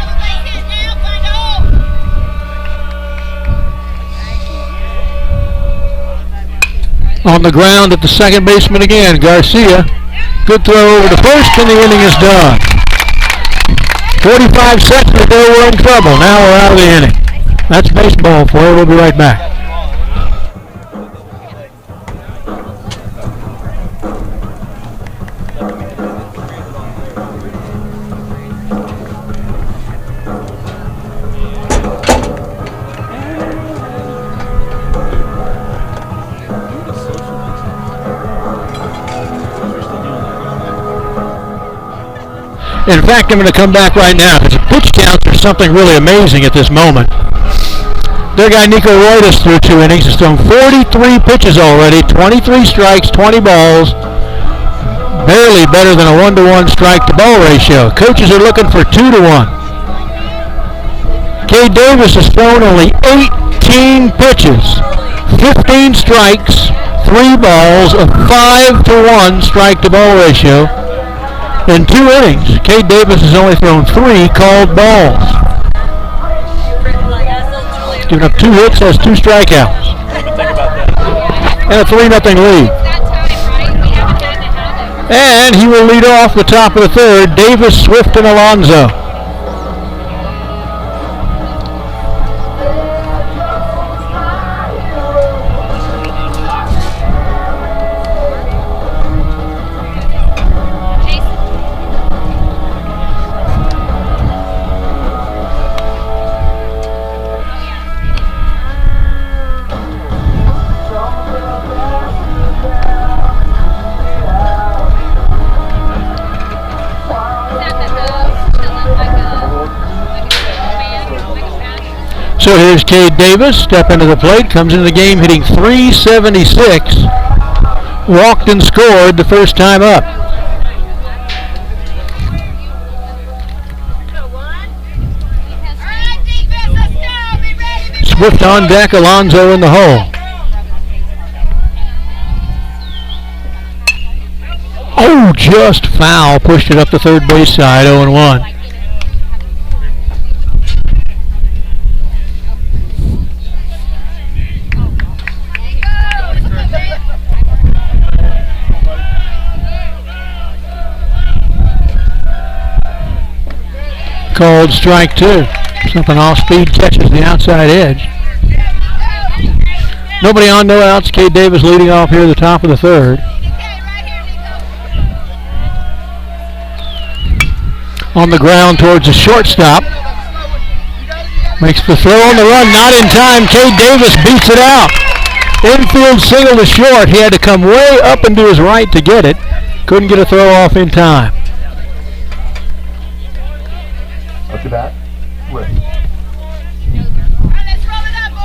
On the ground at the second baseman again, Garcia. Good throw over to first, and the inning is done. 45 seconds to go, we're in trouble. Now we're out of the inning. That's baseball for you. We'll be right back. In fact, I'm going to come back right now because the pitch counts are something really amazing at this moment. Their guy Nico Roydas threw 2 innings. He's thrown 43 pitches already, 23 strikes, 20 balls. Barely better than a 1-to-1 strike-to-ball ratio. Coaches are looking for 2-to-1. Cade Davis has thrown only 18 pitches, 15 strikes, 3 balls, a 5-to-1 strike-to-ball ratio. In 2 innings, Cade Davis has only thrown 3 called balls. Giving up 2 hits, has 2 strikeouts. And a 3-0 lead. And he will lead off the top of the third. Davis, Swift, and Alonso. So here's Cade Davis, step into the plate, comes into the game hitting .376. Walked and scored the first time up. Swift on deck, Alonso in the hole. Oh, just foul. Pushed it up the third base side, 0-1. Called strike 2. Something off speed, catches the outside edge. Nobody on, no outs. Cade Davis leading off here at the top of the third. On the ground towards the shortstop. Makes the throw on the run, not in time. Cade Davis beats it out. Infield single to short. He had to come way up and to his right to get it. Couldn't get a throw off in time. Up to bat, Swift.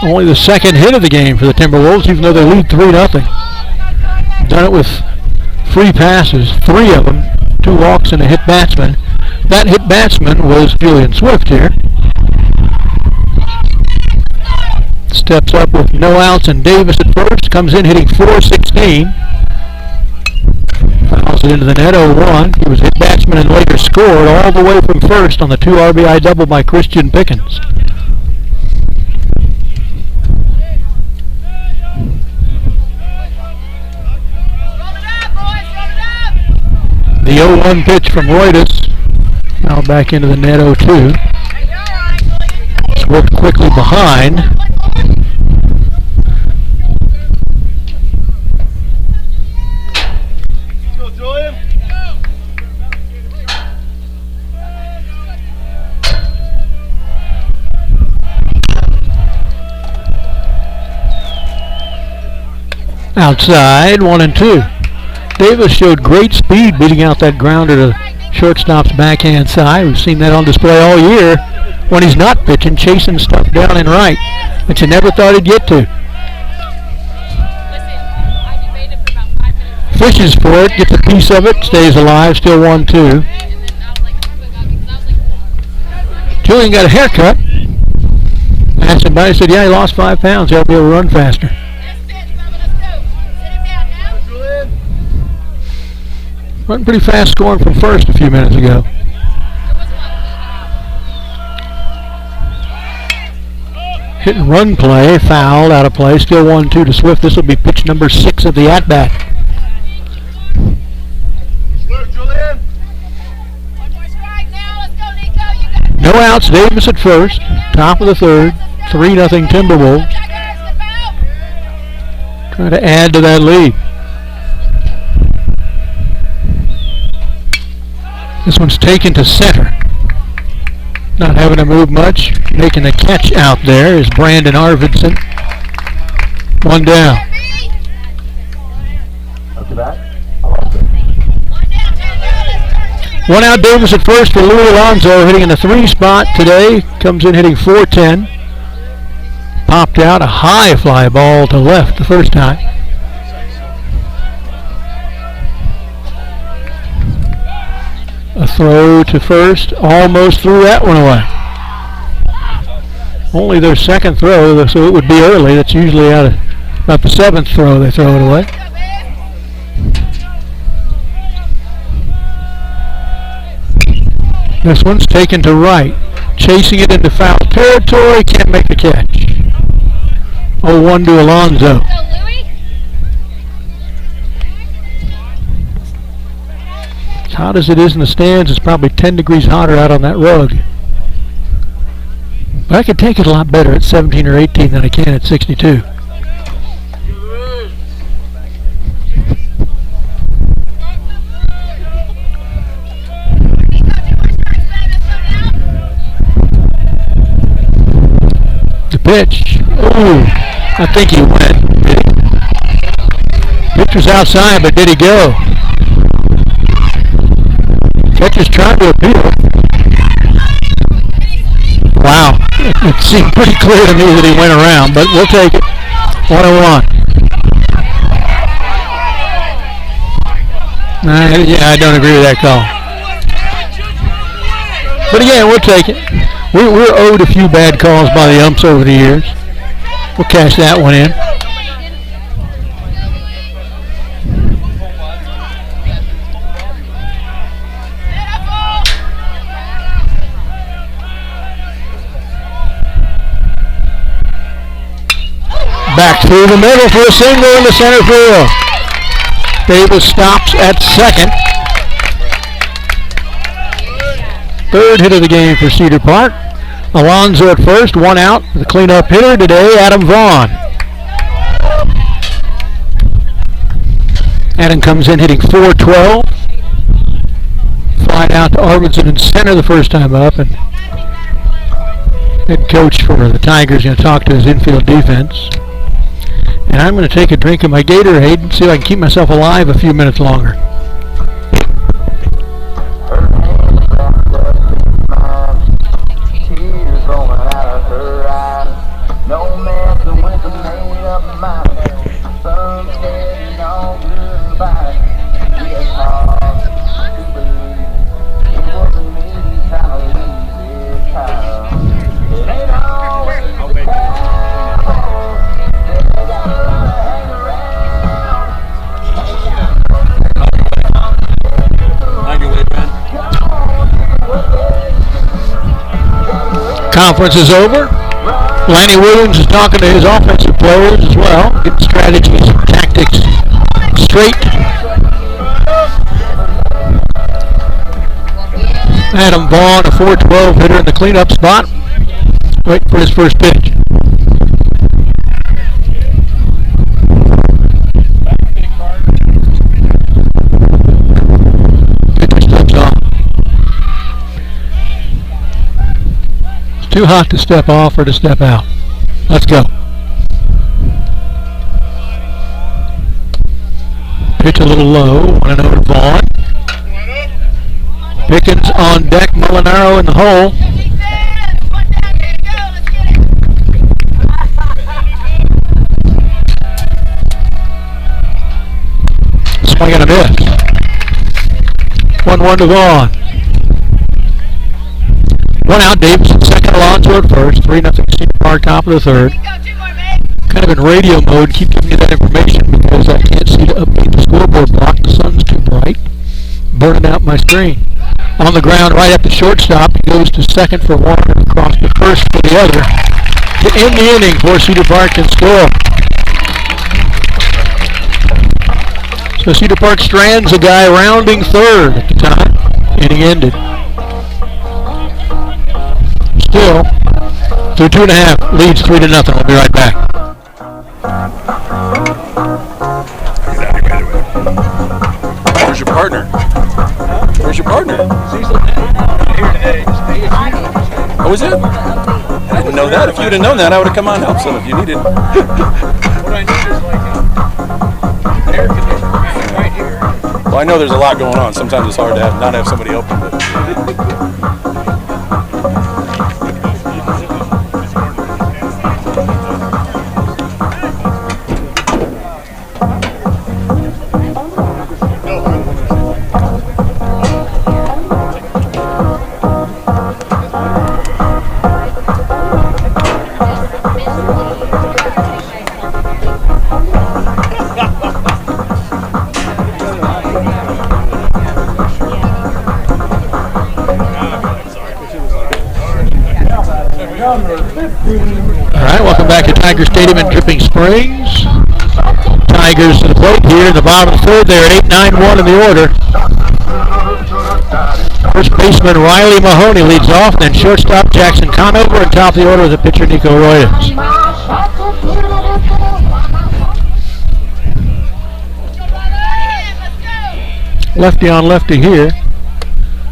Only the second hit of the game for the Timberwolves, even though they lead 3-0. Done it with 3 passes, 3 of them, 2 walks and a hit batsman. That hit batsman was Julian Swift here. Steps up with no outs and Davis at first, comes in hitting .416. Fouls it into the net, 0-1. He was hit batsman and later scored all the way from first on the 2 RBI double by Christian Pickens. The 0-1 pitch from Reuters. Now back into the net, 0-2. Swift quickly behind. Outside, 1-2. Davis showed great speed beating out that grounder to shortstop's backhand side. We've seen that on display all year when he's not pitching, chasing stuff down and right that you never thought he'd get to. Fishes for it, gets a piece of it, stays alive, still 1-2. Julian got a haircut. Asked him about it, he said, yeah, he lost 5 pounds. He'll be able to run faster. Running pretty fast, scoring from first a few minutes ago. Hit and run play, fouled, out of play, still 1-2 to Swift. This will be pitch number 6 of the at-bat. No outs, Davis at first, top of the third, 3-0 Timberwolves. Trying to add to that lead. This one's taken to center. Not having to move much. Making the catch out there is Brandon Arvidsson. 1 down. Up to bat, 1 out, Davis at first for Louis Alonso, hitting in the 3 spot today. Comes in hitting .410. Popped out a high fly ball to left the first time. A throw to first, almost threw that one away. Only their second throw, so it would be early. That's usually out of about the 7th throw they throw it away. This one's taken to right, chasing it into foul territory, can't make the catch. 0-1 to Alonzo. As hot as it is in the stands, it's probably 10 degrees hotter out on that rug. But I could take it a lot better at 17 or 18 than I can at 62. The pitch. Ooh, I think he went. Pitch was outside, but did he go? Catcher's trying to appeal. Wow, it seemed pretty clear to me that he went around, but we'll take it. 1-1. Yeah, I don't agree with that call. But again, we'll take it. We're owed a few bad calls by the umps over the years. We'll cash that one in. Back through the middle for a single in the center field. Davis stops at second. Third hit of the game for Cedar Park. Alonzo at first, one out. The cleanup hitter today, Adam Vaughn. Adam comes in hitting .412. Flied out to Arvidsson in center the first time up, and head coach for the Tigers going to talk to his infield defense. And I'm going to take a drink of my Gatorade and see if I can keep myself alive a few minutes longer. Conference is over. Lanny Williams is talking to his offensive players as well, getting strategies and tactics straight. Adam Vaughn, a .412 hitter in the cleanup spot, waiting for his first pitch. Pitcher steps off. Too hot to step off or to step out. Let's go. Pitch a little low. 1-0 to Vaughn. Pickens on deck. Molinaro in the hole. Swing and a miss. 1-1 to Vaughn. One out, Davis at second, Alonzo at first. 3-0 Cedar Park, top of the third. Kind of in radio mode, keep giving you that information because I can't see to update the scoreboard block. The sun's too bright, burning out my screen. On the ground, right at the shortstop, he goes to second for one, across the first for the other. To end the inning before Cedar Park can score. So Cedar Park strands a guy rounding third at the time. Inning ended. Still, through 2.5, leads 3-0. We'll be right back. Where's your partner? Where's your partner? Oh, is it? I didn't know that. If you would have known that, I would have come on and helped some if you needed. What I need is like an air conditioner right here. Well, I know there's a lot going on. Sometimes it's hard to not have somebody open, but. Number 15, All right, welcome back to Tiger Stadium in Dripping Springs. Tigers to the plate here in the bottom of the third. They're at 8-9-1 in the order. First baseman Riley Mahoney leads off, then shortstop Jackson Conover, and top of the order with the pitcher Nico Royals. Lefty on lefty here.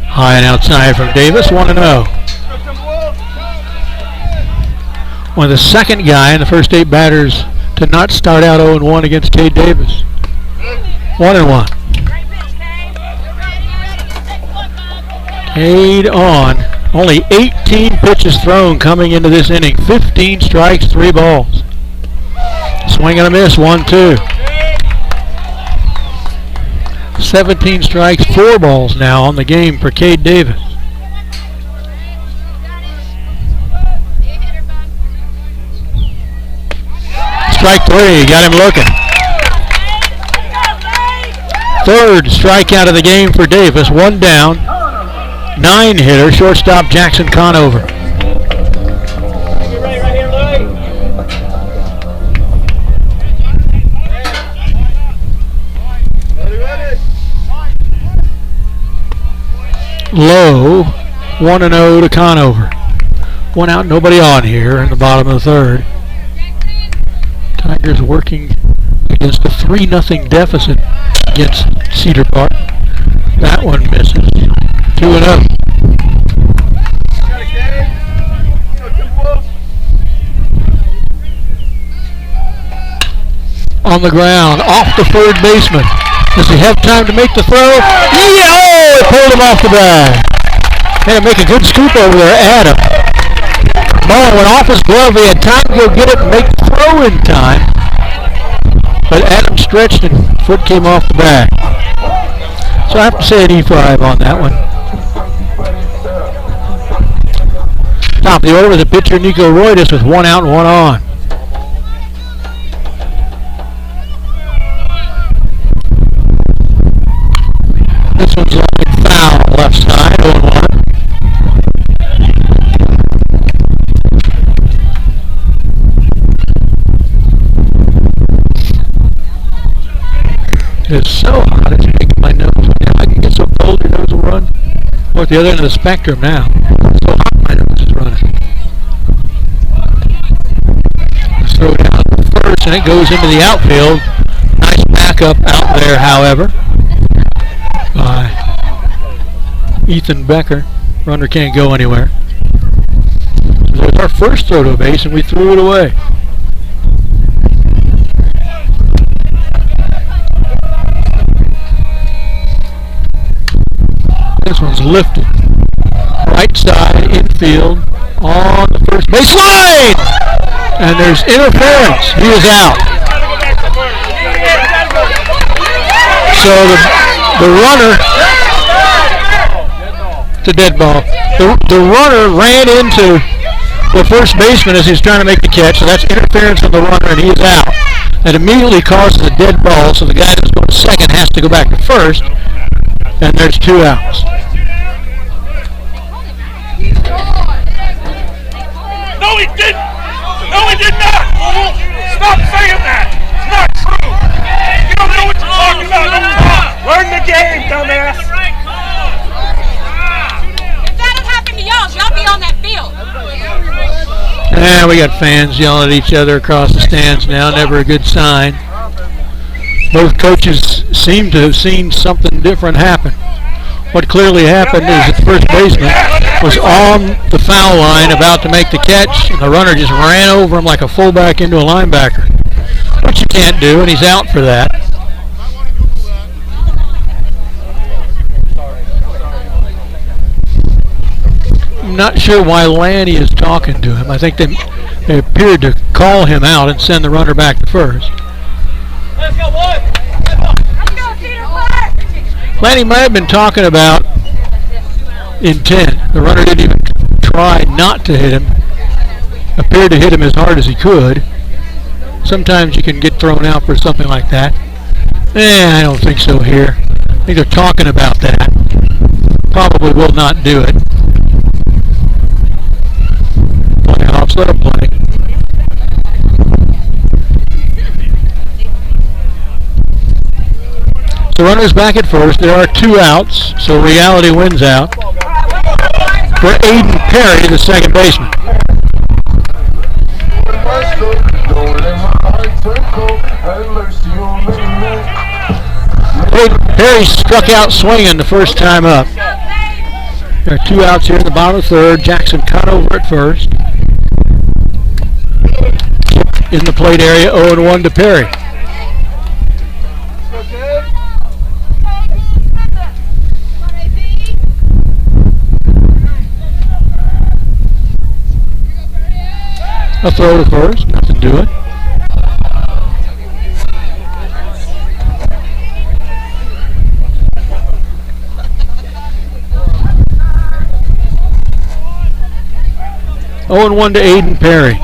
High and outside from Davis, 1-0. One of the second guy in the first 8 batters to not start out 0-1 against Cade Davis. 1-1. Cade on. Only 18 pitches thrown coming into this inning. 15 strikes, 3 balls. Swing and a miss, 1-2. 17 strikes, 4 balls now on the game for Cade Davis. Strike 3, got him looking. Third strikeout of the game for Davis, 1 down. 9-hitter, shortstop Jackson Conover. Low, 1-0 to Conover. 1 out, nobody on here in the bottom of the third. Tigers working against a 3-0 deficit against Cedar Park. That one misses. 2-0. On the ground, off the third baseman. Does he have time to make the throw? Yeah! Oh, it pulled him off the bag. Had to make a good scoop over there, Adam. Ball went off his glove. He had time to go get it and make the throw in time. But Adam stretched and foot came off the bag. So I have to say an E5 on that one. Top of the order with the pitcher Nico Royals with 1 out and 1 on. This one's only foul left side, 0-1. It's so hot, it's making my nose. I can get so cold your nose will run. We're at the other end of the spectrum now. It's so hot my nose is running. Let's throw down to first and it goes into the outfield. Nice backup out there, however, by Ethan Becker. Runner can't go anywhere. So it's our first throw to a base and we threw it away. This one's lifted. Right side, infield, on the first base line! And there's interference. He is out. So the runner, it's a dead ball. The runner ran into the first baseman as he's trying to make the catch, so that's interference on the runner, and he is out. That immediately causes a dead ball, so the guy that's going to second has to go back to first, and there's 2 outs. No, he didn't! No, he did not! Stop saying that! It's not true! You don't know what you're talking about! Don't talk! Learn the game, dumbass! If that had happened to y'all be on that field. And we got fans yelling at each other across the stands now. Never a good sign. Both coaches seem to have seen something different happen. What clearly happened is that the first baseman was on the foul line about to make the catch, and the runner just ran over him like a fullback into a linebacker, which you can't do, and he's out for that. I'm not sure why Lanny is talking to him. I think they appeared to call him out and send the runner back to first. Let's go, boy! Lanny might have been talking about intent. The runner didn't even try not to hit him. Appeared to hit him as hard as he could. Sometimes you can get thrown out for something like that. I don't think so here. I think they're talking about that. Probably will not do it. Playoffs, let him play. So runners back at first. There are 2 outs, so reality wins out for Aiden Perry, the second baseman. Aiden Perry struck out swinging the first time up. There are 2 outs here in the bottom of the third. Jackson cut over at first. In the plate area, 0-1 to Perry. A throw to first, nothing to it. Oh, and 1 to Aiden Perry.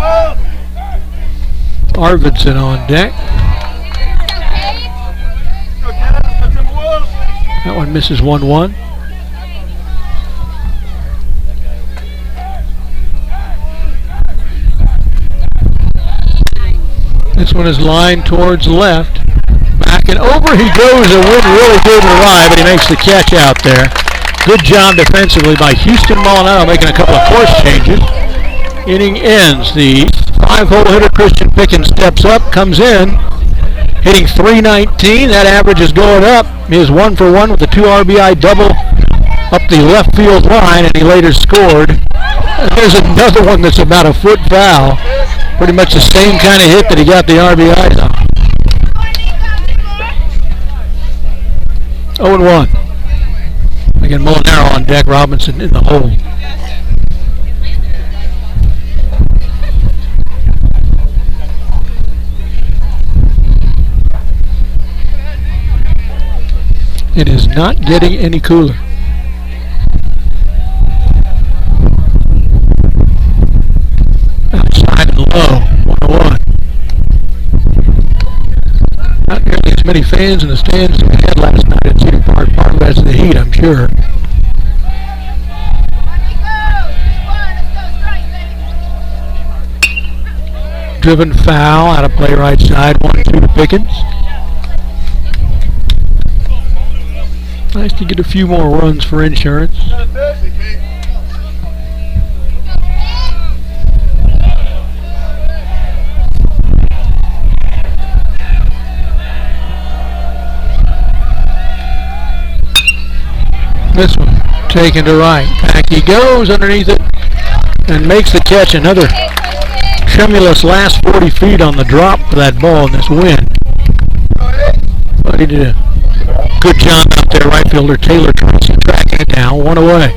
Arvidsson on deck. That one misses 1-1. This one is lined towards left. Back and over he goes. The wind really gave it a ride, but he makes the catch out there. Good job defensively by Houston Molinaro, making a couple of course changes. Inning ends. The 5-hole hitter Christian Pickens steps up, comes in, hitting .319. That average is going up. He is 1 for 1 with a 2 RBI double up the left field line, and he later scored. And there's another one that's about a foot foul. Pretty much the same kind of hit that he got the RBIs on. 0-1. Again, Molinaro on deck, Robinson in the hole. It is not getting any cooler. Outside and low, 1-1. Not nearly as many fans in the stands as we had last night at Cedar Park. Part of that's the heat, I'm sure. Driven foul out of play right side, 1-2 to Pickens. Nice to get a few more runs for insurance. This one taken to right. Back he goes underneath it and makes the catch. Another tremulous last 40 feet on the drop for that ball in this wind. But he did a good job out there, right fielder Taylor Tracy tracking it down, 1 away.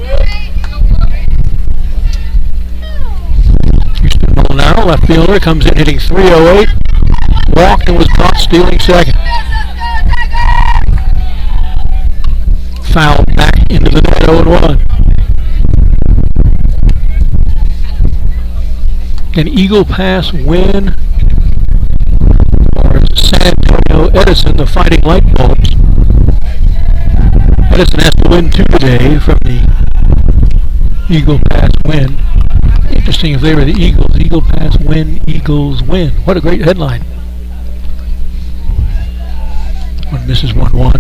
Houston Molinaro, left fielder, comes in hitting .308. Walked and was caught stealing second. Fouled back into the net, 0-1. An Eagle Pass win for San Antonio Edison, the Fighting Light Bulbs. Edison has to win 2 today from the Eagle Pass win. Interesting if they were the Eagles. Eagle Pass win, Eagles win. What a great headline. One misses 1-1.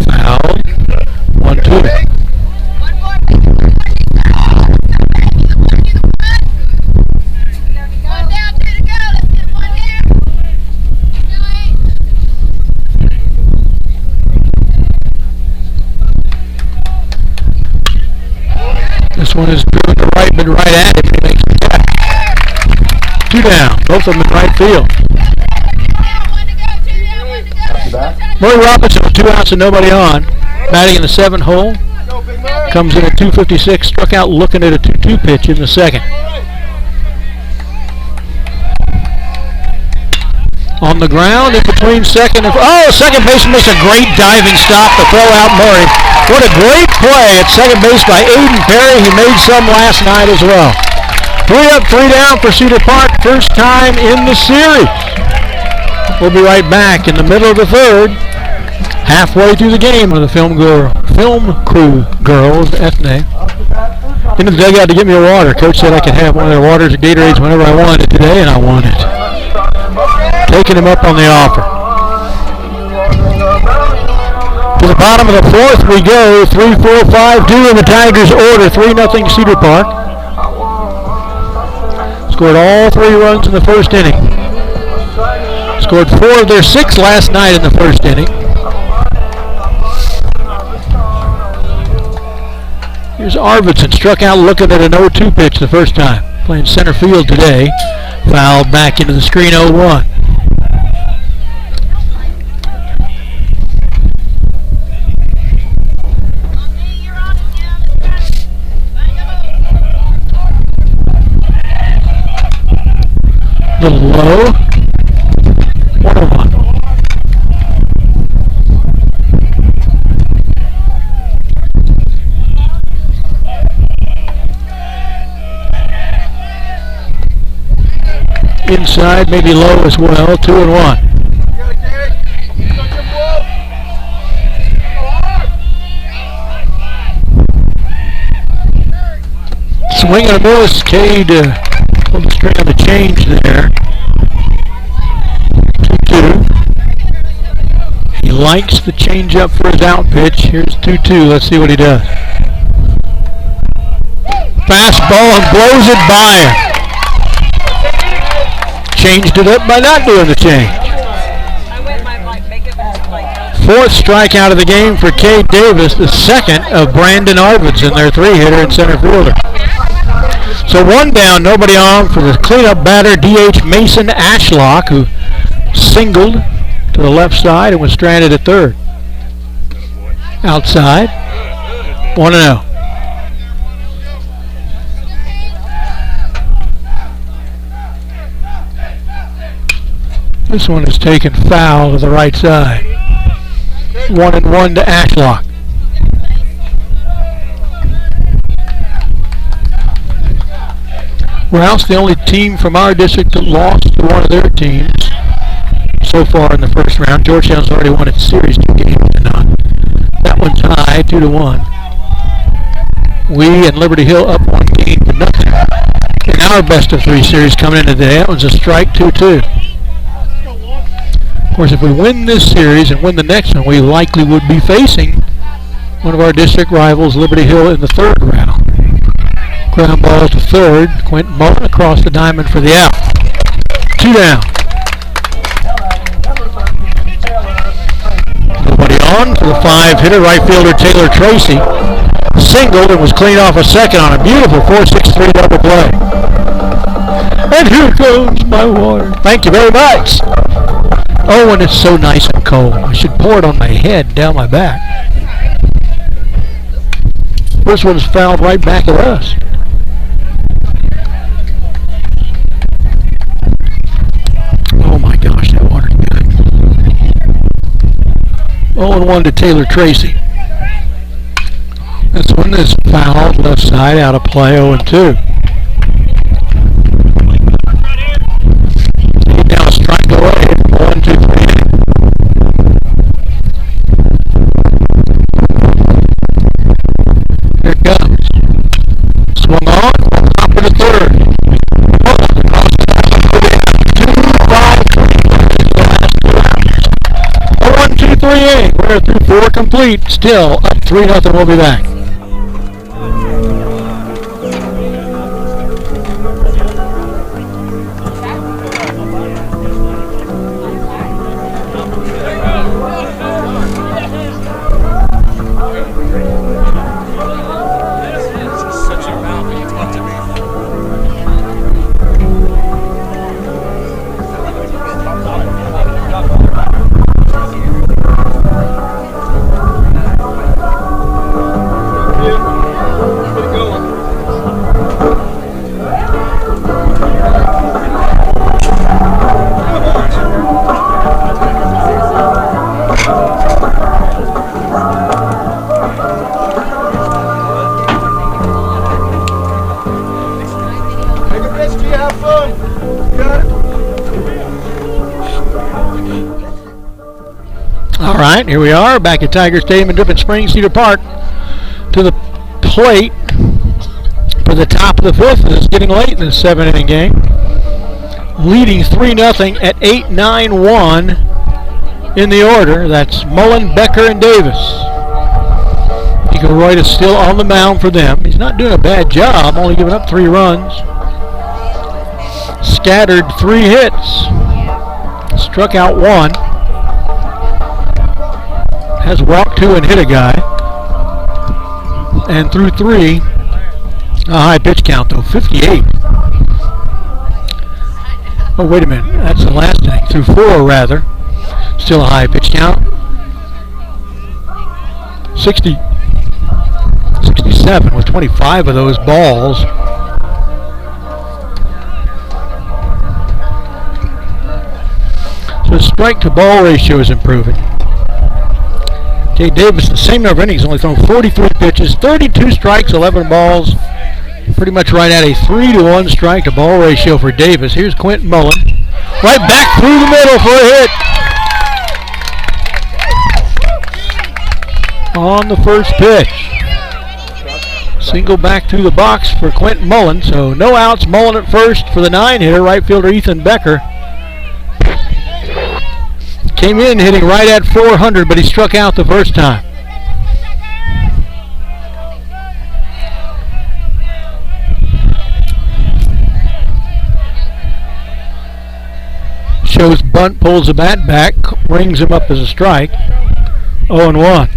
Foul. 1-2. This one is driven to right, but right at him. He makes the catch. 2 down. Both of them in right field. Murray Robinson with 2 outs and nobody on. Batting in the 7th hole. Comes in at .256. Struck out looking at a 2-2 pitch in the second. On the ground in between second and... Oh, second baseman makes a great diving stop to throw out Murray. What a great play at second base by Aiden Perry. He made some last night as well. 3 up, 3 down for Cedar Park. First time in the series. We'll be right back in the middle of the third. Halfway through the game with the film crew girls, Ethne. Into the dugout to get me a water. Coach said I could have one of their waters or Gatorades whenever I wanted today, and I want it. taking him up on the offer. To the bottom of the fourth we go. 3-4-5-2 in the Tigers' order. 3-0 Cedar Park. Scored all 3 runs in the first inning. Scored 4 of their 6 last night in the first inning. Here's Arvidsson, struck out looking at an 0-2 pitch the first time. Playing center field today. Fouled back into the screen, 0-1. Little low. 1-1. Inside, maybe low as well. 2-1. Swing and a miss. Cade pulled the string on the change there. 2-2. He likes the changeup for his out pitch. Here's 2-2. Let's see what he does. Fastball and blows it by him. Changed it up by not doing the change. Fourth strikeout of the game for Cade Davis, the second of Brandon Arvidsson, their 3-hitter and center fielder. So 1 down, nobody on for the cleanup batter, DH Mason Ashlock, who singled to the left side and was stranded at third. Outside, 1-0. This one is taken foul to the right side. 1-1 to Ashlock. Rouse, the only team from our district that lost to one of their teams so far in the first round. Georgetown's already won its series 2 games to none. That one's high, 2-1. We and Liberty Hill up 1 game to nothing. In our best of 3 series coming in today, that one's a strike, 2-2. Of course, if we win this series and win the next one, we likely would be facing one of our district rivals, Liberty Hill, in the third round. Ground ball to third. Quentin Mullen across the diamond for the out. 2 down. Nobody on for the 5-hitter, right fielder Taylor Tracy. Singled and was cleaned off a second on a beautiful 4-6-3 double play. And here comes my water. Thank you very much. Oh, and it's so nice and cold. I should pour it on my head, down my back. This one's fouled right back at us. Oh my gosh, that water's good. 0-1 to Taylor Tracy. This one is fouled left side, out of play, 0-2. Now a strike away. 1, 2, 3. Here it comes. Swung on, top of the third. 1, 2, 3, 8. We're through 4 complete. Still up 3-0. We'll be back. All right, here we are back at Tiger Stadium in Dripping Springs, Cedar Park. To the plate for the top of the 5th. It's getting late in this 7-inning game. leading 3-0 at 8-9-1 in the order. That's Mullen, Becker, and Davis. Royd is still on the mound for them. He's not doing a bad job, only giving up 3 runs. Scattered 3 hits. Struck out 1. Has walked 2 and hit a guy. And threw 3. A high pitch count though, 58. Oh, wait a minute. That's the last inning. Threw 4 rather. Still a high pitch count. 67 with 25 of those balls. So the strike to ball ratio is improving. Jay Davis, the same number of innings, only thrown 43 pitches, 32 strikes, 11 balls. Pretty much right at a 3-to-1 strike to ball ratio for Davis. Here's Quentin Mullen. Right back through the middle for a hit. On the first pitch. Single back to the box for Quentin Mullen. So no outs. Mullen at first for the 9-hitter, right fielder Ethan Becker. Came in hitting right at 400, but he struck out the first time. Shows bunt, pulls the bat back, rings him up as a strike. 0-1.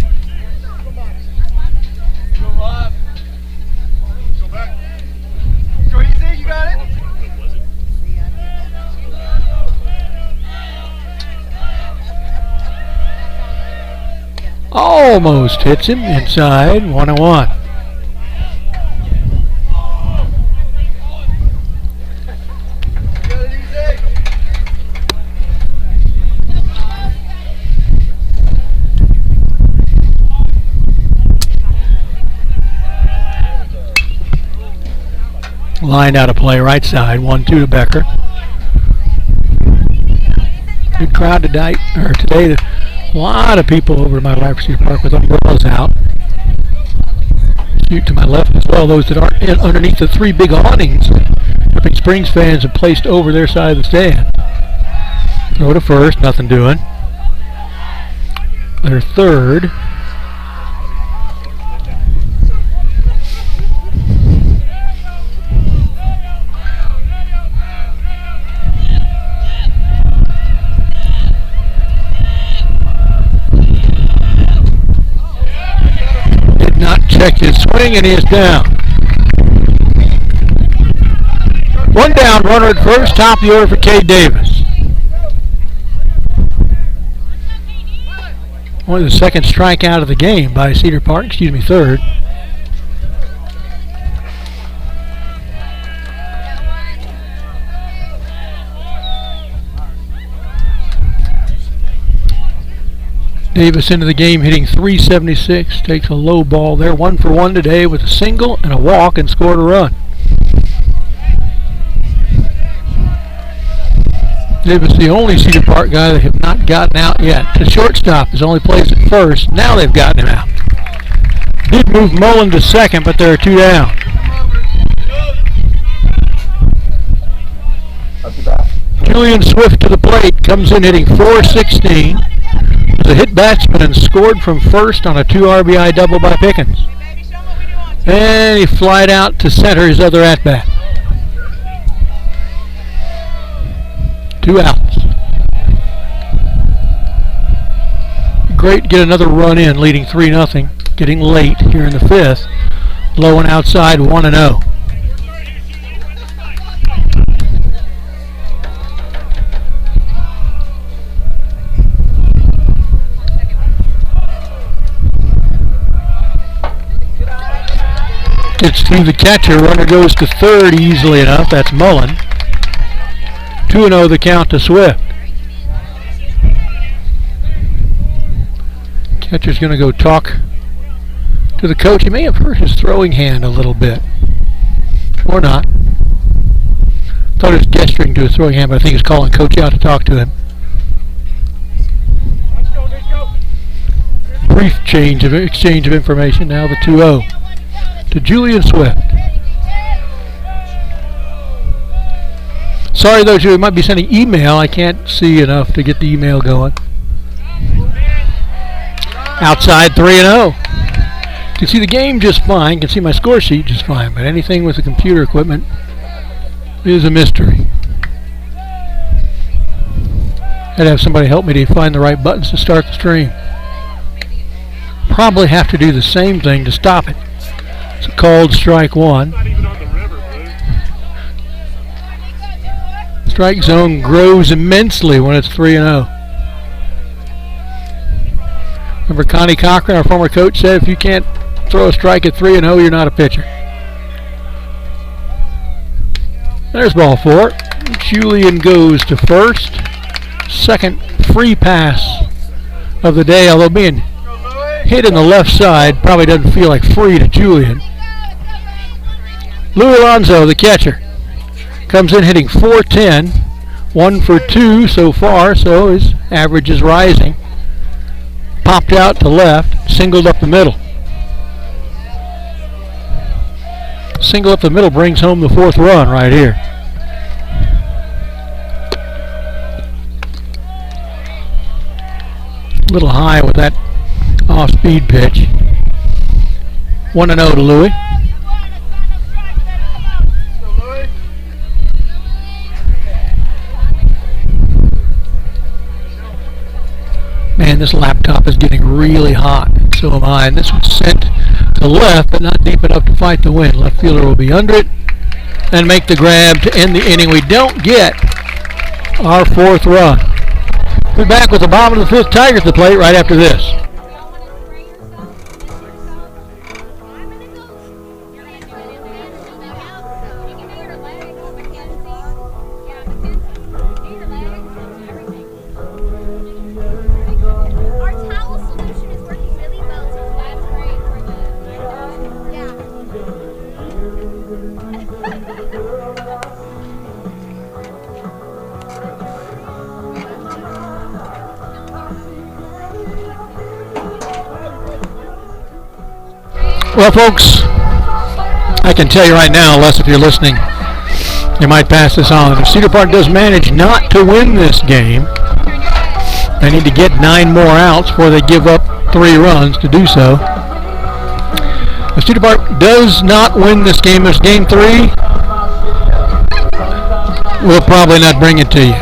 Almost hits him inside. 1-1. Lined out of play, right side. 1-2 to Becker. Good crowd today. A lot of people over at my wide receiver park with umbrellas out. Shoot to my left as well, those that aren't underneath the 3 big awnings Dripping Springs fans have placed over their side of the stand. Throw to first, nothing doing. Their third. Checked his swing and he is down. 1 down, runner at first, top of the order for Cade Davis. Only the second strikeout of the game by Cedar Park, third. Davis into the game hitting .376, takes a low ball there. 1 for 1 today with a single and a walk and scored a run. Davis the only Cedar Park guy that have not gotten out yet. The shortstop is only plays at first. Now they've gotten him out. Did move Mullen to second, but there are 2 down. Julian Swift to the plate, comes in hitting .416. The hit batsman and scored from first on a 2 RBI double by Pickens. And he flied out to center his other at-bat. 2 outs. Great to get another run in, leading 3-0. Getting late here in the 5th. Low and outside, 1-0. Gets through the catcher, runner goes to third easily enough. That's Mullen. 2-0 the count to Swift. Catcher's going to go talk to the coach. He may have hurt his throwing hand a little bit. Or not. Thought he was gesturing to his throwing hand, but I think he's calling coach out to talk to him. Brief exchange of information. Now the 2-0. To Julian Swift. Sorry, those who might be sending email. I can't see enough to get the email going. Outside 3-0. Can see the game just fine. Can see my score sheet just fine. But anything with the computer equipment is a mystery. I'd have somebody help me to find the right buttons to start the stream. Probably have to do the same thing to stop it. It's called strike one. Strike zone grows immensely when it's 3-0. Remember Connie Cochran, our former coach, said if you can't throw a strike at 3-0, you're not a pitcher. There's ball 4. Julian goes to first. Second free pass of the day, although being hit in the left side probably doesn't feel like free to Julian. Louis Alonso, the catcher, comes in hitting .410, 1 for 2 so far, so his average is rising. Popped out to left, singled up the middle. Single up the middle brings home the 4th run right here. A little high with that off-speed pitch. 1-0 to Louis. Man, this laptop is getting really hot. So am I. And this was sent to left, but not deep enough to fight the wind. Left fielder will be under it and make the grab to end the inning. We don't get our 4th run. We'll be back with the bottom of the 5th Tigers to play right after this. Well, folks, I can tell you right now, unless if you're listening, you might pass this on. If Cedar Park does manage not to win this game, they need to get 9 more outs before they give up 3 runs to do so. If Cedar Park does not win this game, this game 3, we'll probably not bring it to you.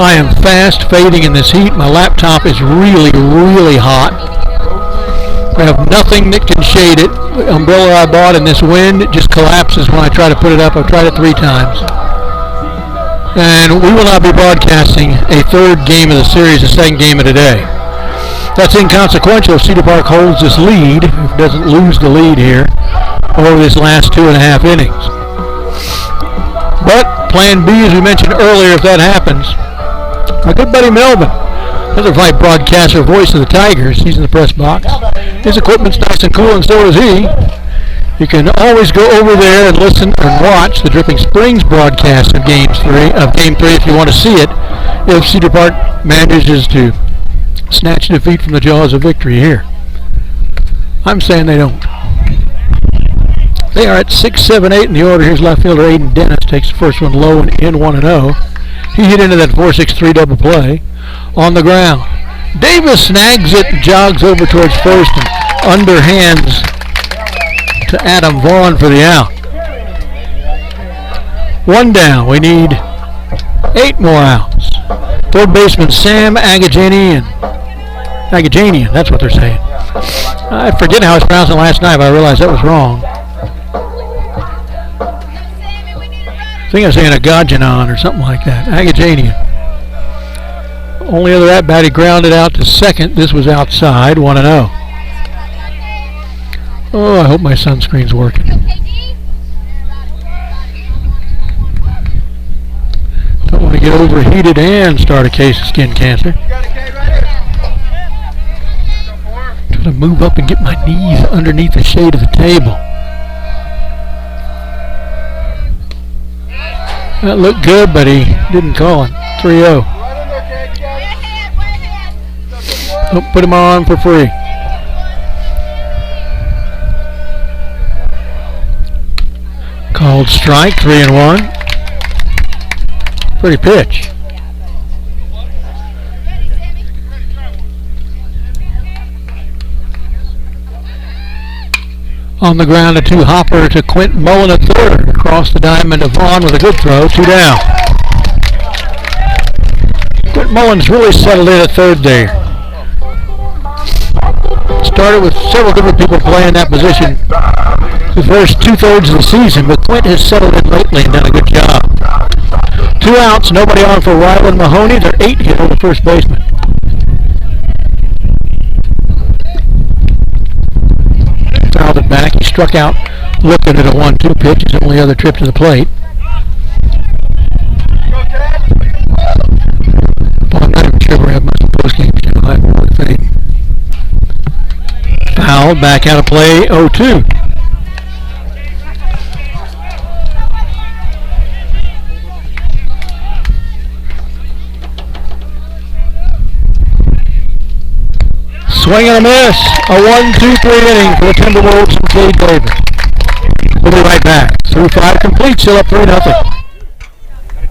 I am fast fading in this heat. My laptop is really, really hot. I have nothing that can shade it. The umbrella I bought in this wind just collapses when I try to put it up. I've tried it 3 times. And we will not be broadcasting a 3rd game of the series, the 2nd game of the day. That's inconsequential if Cedar Park holds this lead, if it doesn't lose the lead here over this last 2.5 innings. But plan B, as we mentioned earlier, if that happens, my good buddy Melvin, another Vype broadcaster, voice of the Tigers. He's in the press box. His equipment's nice and cool, and so is he. You can always go over there and listen and watch the Dripping Springs broadcast of Game 3 if you want to see it, if Cedar Park manages to snatch defeat from the jaws of victory here. I'm saying they don't. They are at 6, 7, 8 in the order. Here's left fielder Aiden Dennis. Takes the first one low and in 1-0. He hit into that 4-6-3 double play on the ground. Davis snags it and jogs over towards first and underhands to Adam Vaughn for the out. 1 down. We need 8 more outs. 3rd baseman Sam Agajanian. That's what they're saying. I forget how I was pronouncing it last night, but I realized that was wrong. I think I was saying Agajanian or something like that. Agajanian. Only other at bat, he grounded out to second. This was outside, 1-0. Oh, I hope my sunscreen's working. Don't want to get overheated and start a case of skin cancer. Trying to move up and get my knees underneath the shade of the table. That looked good, but he didn't call it. 3-0. Oh, put him on for free. Called strike, 3-1. Pretty pitch. On the ground, a 2 hopper to Quint Mullen at third. Across the diamond to Vaughn with a good throw. 2 down. Quint Mullen's really settled in at third there. Started with several different people playing that position the first 2/3 of the season, but Quint has settled in lately and done a good job. 2 outs, nobody on for Ryland Mahoney. They're 8 hit on the first baseman. Fouled it back. He struck out looking at a 1-2 pitch. His only other trip to the plate. Well, I'm not even sure we have much of those games. Foul, back out of play, 0-2. Swing and a miss. A 1-2-3 inning for the Timberwolves and Cade Davis. We'll be right back. Through 5 complete, still up 3-0.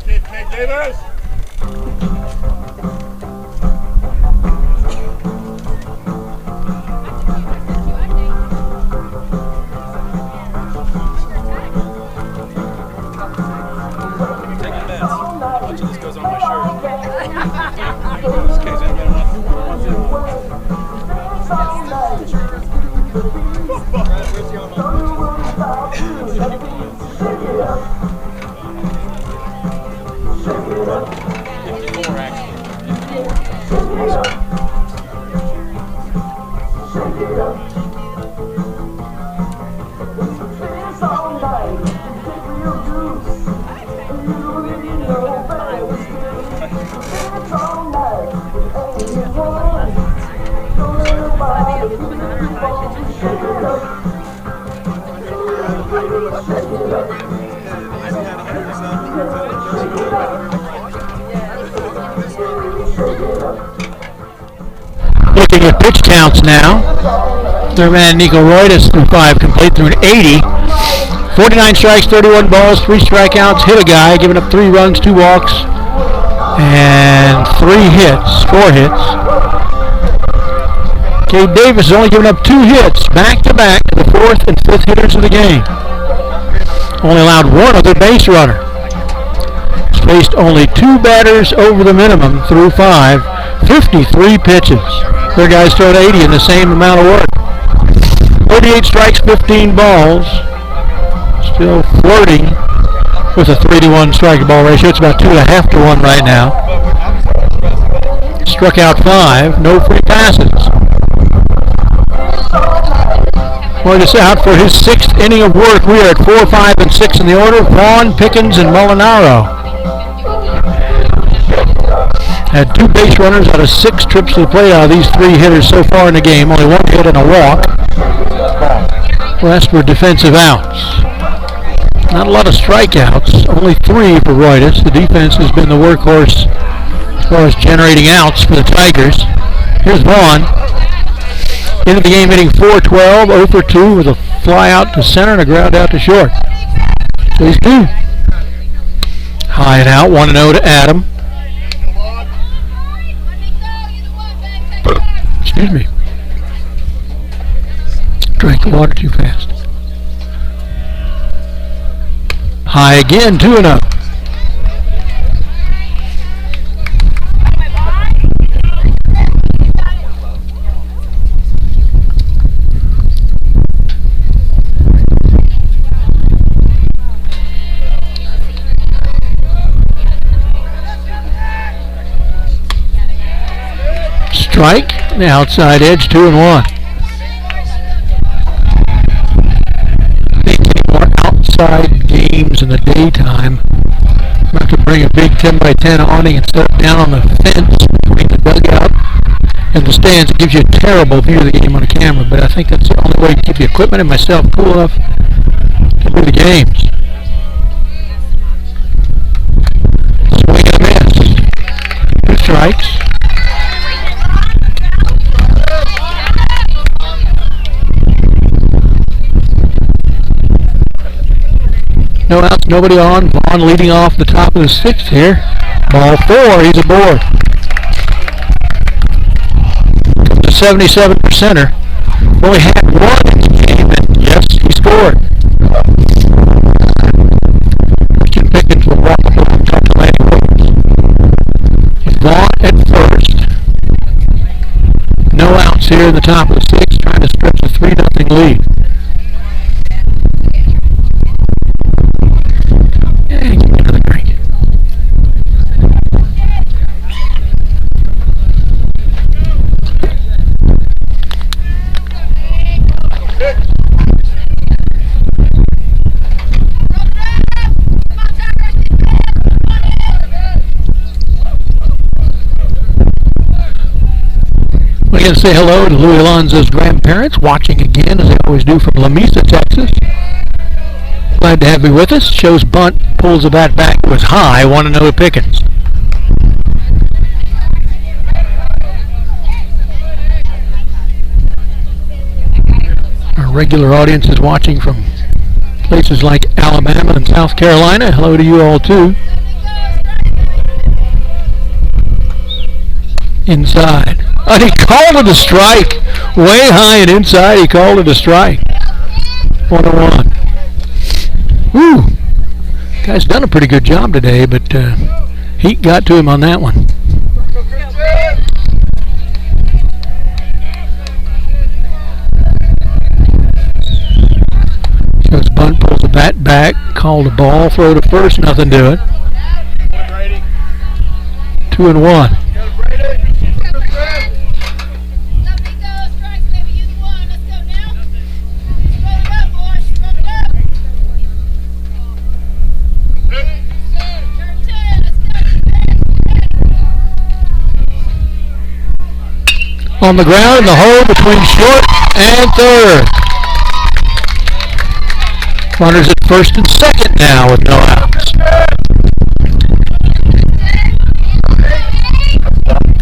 Cade Davis. Looking at pitch counts now. Their man Nico Roydas through 5 complete through an 80. 49 strikes, 31 balls, 3 strikeouts, hit a guy, giving up 3 runs, 2 walks, and 4 hits. Cade Davis has only given up 2 hits back-to-back to the 4th and 5th hitters of the game. Only allowed 1 other base runner. He's faced only 2 batters over the minimum through 5. 53 pitches. Their guys thrown 80 in the same amount of work. 38 strikes, 15 balls. Still flirting with a 3-to-1 strike-to-ball ratio. It's about 2.5 to 1 right now. Struck out 5. No free passes. Roydas out for his 6th inning of work. We are at 4, 5, and 6 in the order. Vaughn, Pickens, and Molinaro. Had 2 base runners out of 6 trips to the plate out of these 3 hitters so far in the game. Only 1 hit and a walk. The rest were defensive outs. Not a lot of strikeouts. Only 3 for Roydas. The defense has been the workhorse as far as generating outs for the Tigers. Here's Vaughn. Into the game hitting .412, 0 for 2 with a fly out to center and a ground out to short. So he's 2. High and out, 1-0 to Adam. Excuse me. Drank the water too fast. High again, 2-0. Strike, the outside edge, 2-1. Thinking more outside games in the daytime. I'm going to bring a big 10x10 awning and set it down on the fence between the dugout and the stands. It gives you a terrible view of the game on the camera, but I think that's the only way to keep the equipment and myself cool enough to do the games. Swing and a miss. 2 strikes. No outs, nobody on. Vaughn leading off the top of the 6th here. Ball 4, he's aboard. The 77%er. Only had one in the game, and yes, he scored. Christian Pickens will walk up and talk to Lanny Williams. Vaughn at first. No outs here in the top of the 6th, trying to stretch a 3-0 lead. Give me another drink. We're going to say hello to Louis Alonzo's grandparents, watching again, as they always do, from La Mesa, Texas. Glad to have you with us. Shows bunt, pulls the bat back, was high, 1-0 Pickens. Our regular audience is watching from places like Alabama and South Carolina. Hello to you all, too. Inside. And he called it a strike. Way high and inside, he called it a strike. 1-1. Woo. Guy's done a pretty good job today, but Heat got to him on that one. Shows bunt, pulls the bat back, called a ball, throw to first, nothing to it. 2-1. On the ground in the hole between short and third. Runners at first and second now with no outs.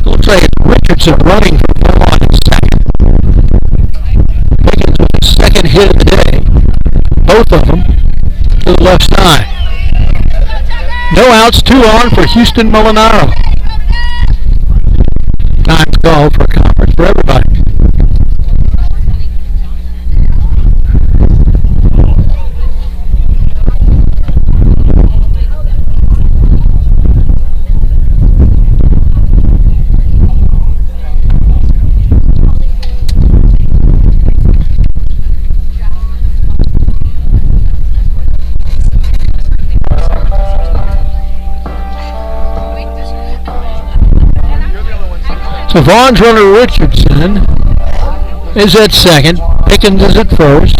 Looks like Richardson running for Vaughn in second. Pickens with the second hit of the day. Both of them to the left side. No outs, 2 on for Houston Molinaro. Time's called for a conference for everybody. So Vaughn's runner Richardson is at second. Pickens is at first.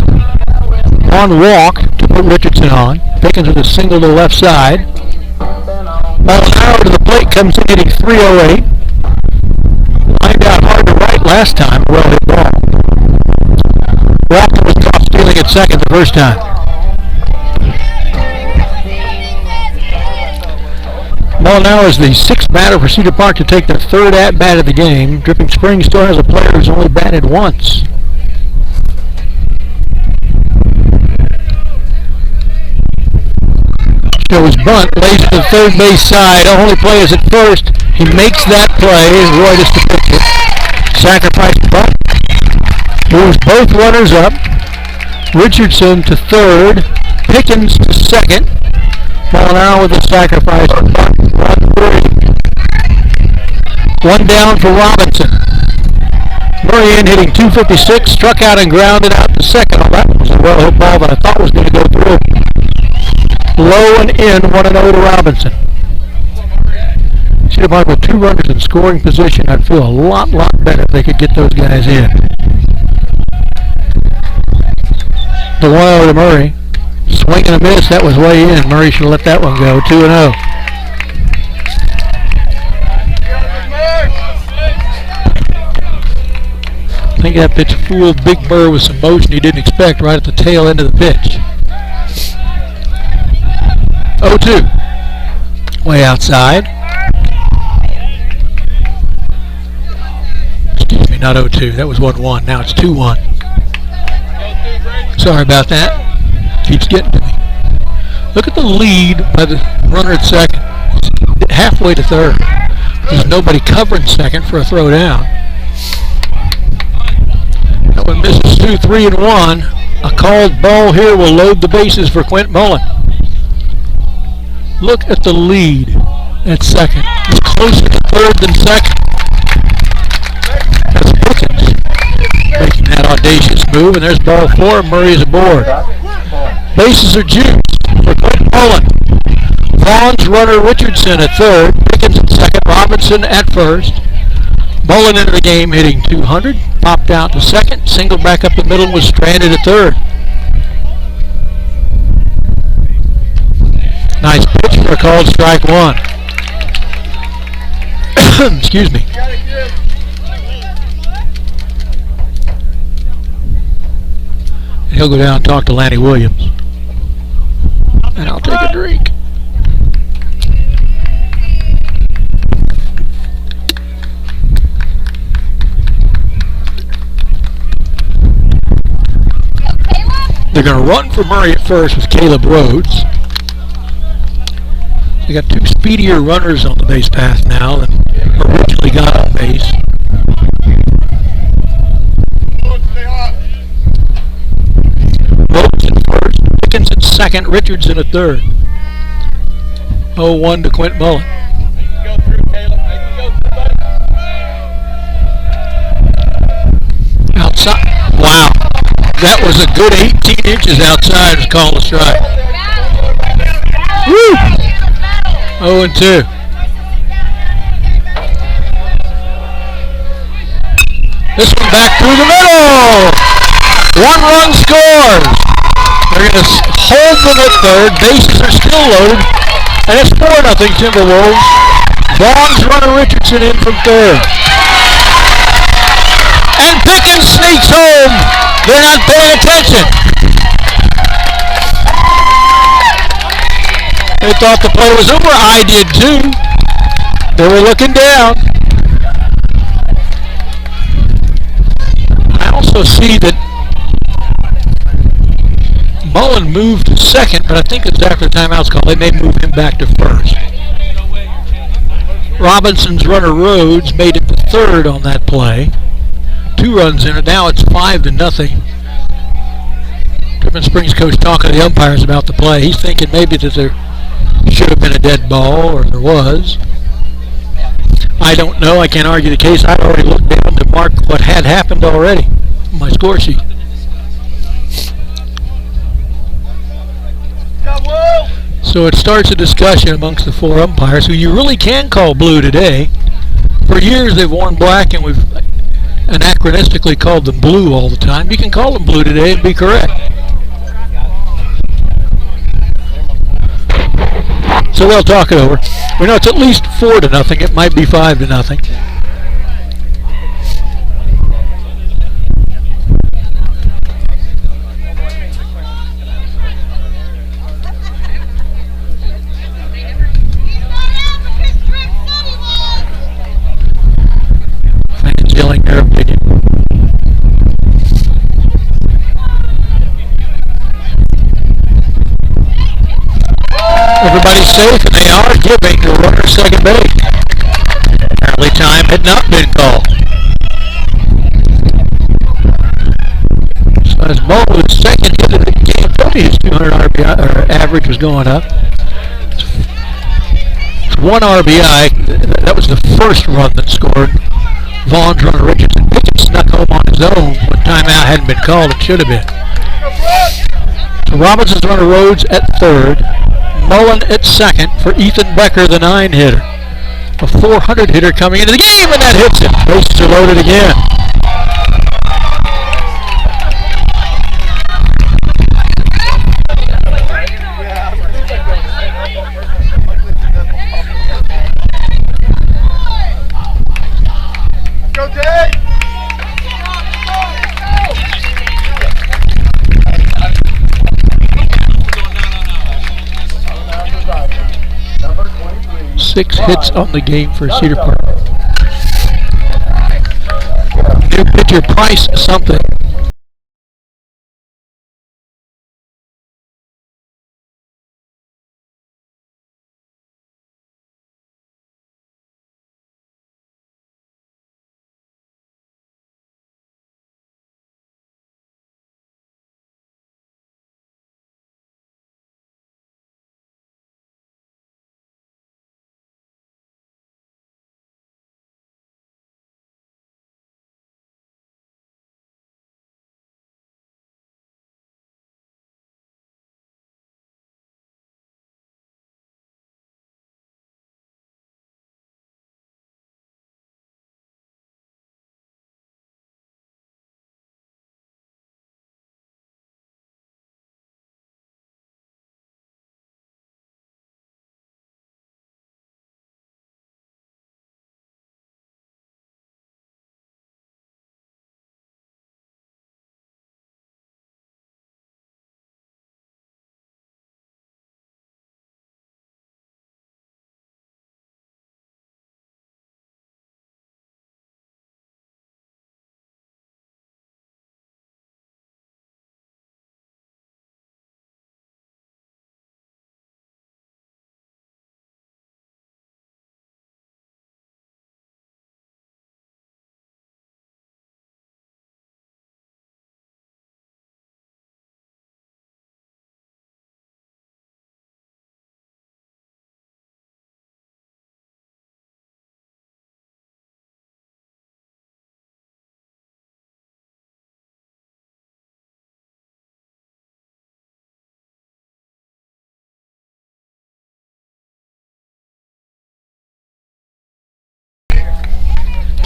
Vaughn walked to put Richardson on. Pickens with a single to the left side. Molinaro to the plate, comes in hitting .308. Lined out hard to right last time. Well hit ball. Walker was caught stealing at second the first time. Molinaro is the 6th batter for Cedar Park to take their 3rd at-bat of the game. Dripping Springs still has a player who's only batted once. Shows bunt, lays to the third base side. Only play is at first. He makes that play. Roy just to pitch it. Sacrifice bunt. Moves both runners up. Richardson to third. Pickens to second. Molinaro with a sacrifice bunt. 1 down for Robinson. Murray in hitting .256, struck out and grounded out to second. Oh, that was a well-hit ball that I thought was going to go through. Low and in, 1-0 to Robinson. Cedar Park with 2 runners in scoring position. I'd feel a lot better if they could get those guys in. The 1-0 to Murray. Swing and a miss, that was way in. Murray should have let that one go. 2-0. I think that pitch fooled Big Burr with some motion he didn't expect right at the tail end of the pitch. 0-2. Way outside. Excuse me, not 0-2. That was 1-1. Now it's 2-1. Sorry about that. Keeps getting to me. Look at the lead by the runner at second. Halfway to third. There's nobody covering second for a throw down. That one misses 2, 3, and 1. A called ball here will load the bases for Quint Mullen. Look at the lead at second. He's closer to third than second. That's Pickens making that audacious move, and there's ball 4. Murray is aboard. Bases are juiced for Quint Mullen. Vaughn's runner Richardson at third. Pickens at second. Robinson at first. Mullen into the game hitting 200. Popped out to second. Single back up the middle, was stranded at third. Nice pitch for a called strike 1. Excuse me. And he'll go down and talk to Lanny Williams. And I'll take a drink. They're going to run for Murray at first with Caleb Rhodes. They got 2 speedier runners on the base path now than originally got on base. Rhodes at first, Pickens at second, Richardson at third. 0-1 to Quint Mullen. Outside. Wow. That was a good 18 inches outside. It's called a strike. Woo! 0-2. This one back through the middle. 1 run scores. They're going to hold them at third. Bases are still loaded. And it's 4-0 Timberwolves. Vaughn's runner Richardson in from third. And Pickens sneaks home. They're not paying attention. They thought the play was over. I did too. They were looking down. I also see that Mullen moved to second, but I think it's after the timeout's called. They may move him back to first. Robinson's runner Rhodes made it to third on that play. 2 runs in it. Now it's 5-0. Driven Springs coach talking to the umpires about the play. He's thinking maybe that there should have been a dead ball, or there was. I don't know. I can't argue the case. I'd already looked down to mark what had happened already on my score sheet. So it starts a discussion amongst the 4 umpires who you really can call blue today. For years they've worn black, and we've anachronistically called them blue all the time. You can call them blue today and be correct. So they'll talk it over. We know it's at least 4-0. It might be 5-0. Fans yelling their opinion. Everybody's safe, and they are giving the runner second base. Apparently time had not been called. So as Mull was second hit of the game, probably his 200 RBI or average was going up. 1 RBI. That was the first run that scored. Vaughn's runner Richardson. Pickens snuck home on his own when timeout hadn't been called. It should have been. So Robinson's runner Rhodes at third. Mullen at second for Ethan Becker, the 9-hitter. A 400 hitter coming into the game, and that hits him. Bases are loaded again. Go, Dave! 6 hits on the game for Cedar Park. New pitcher Price something.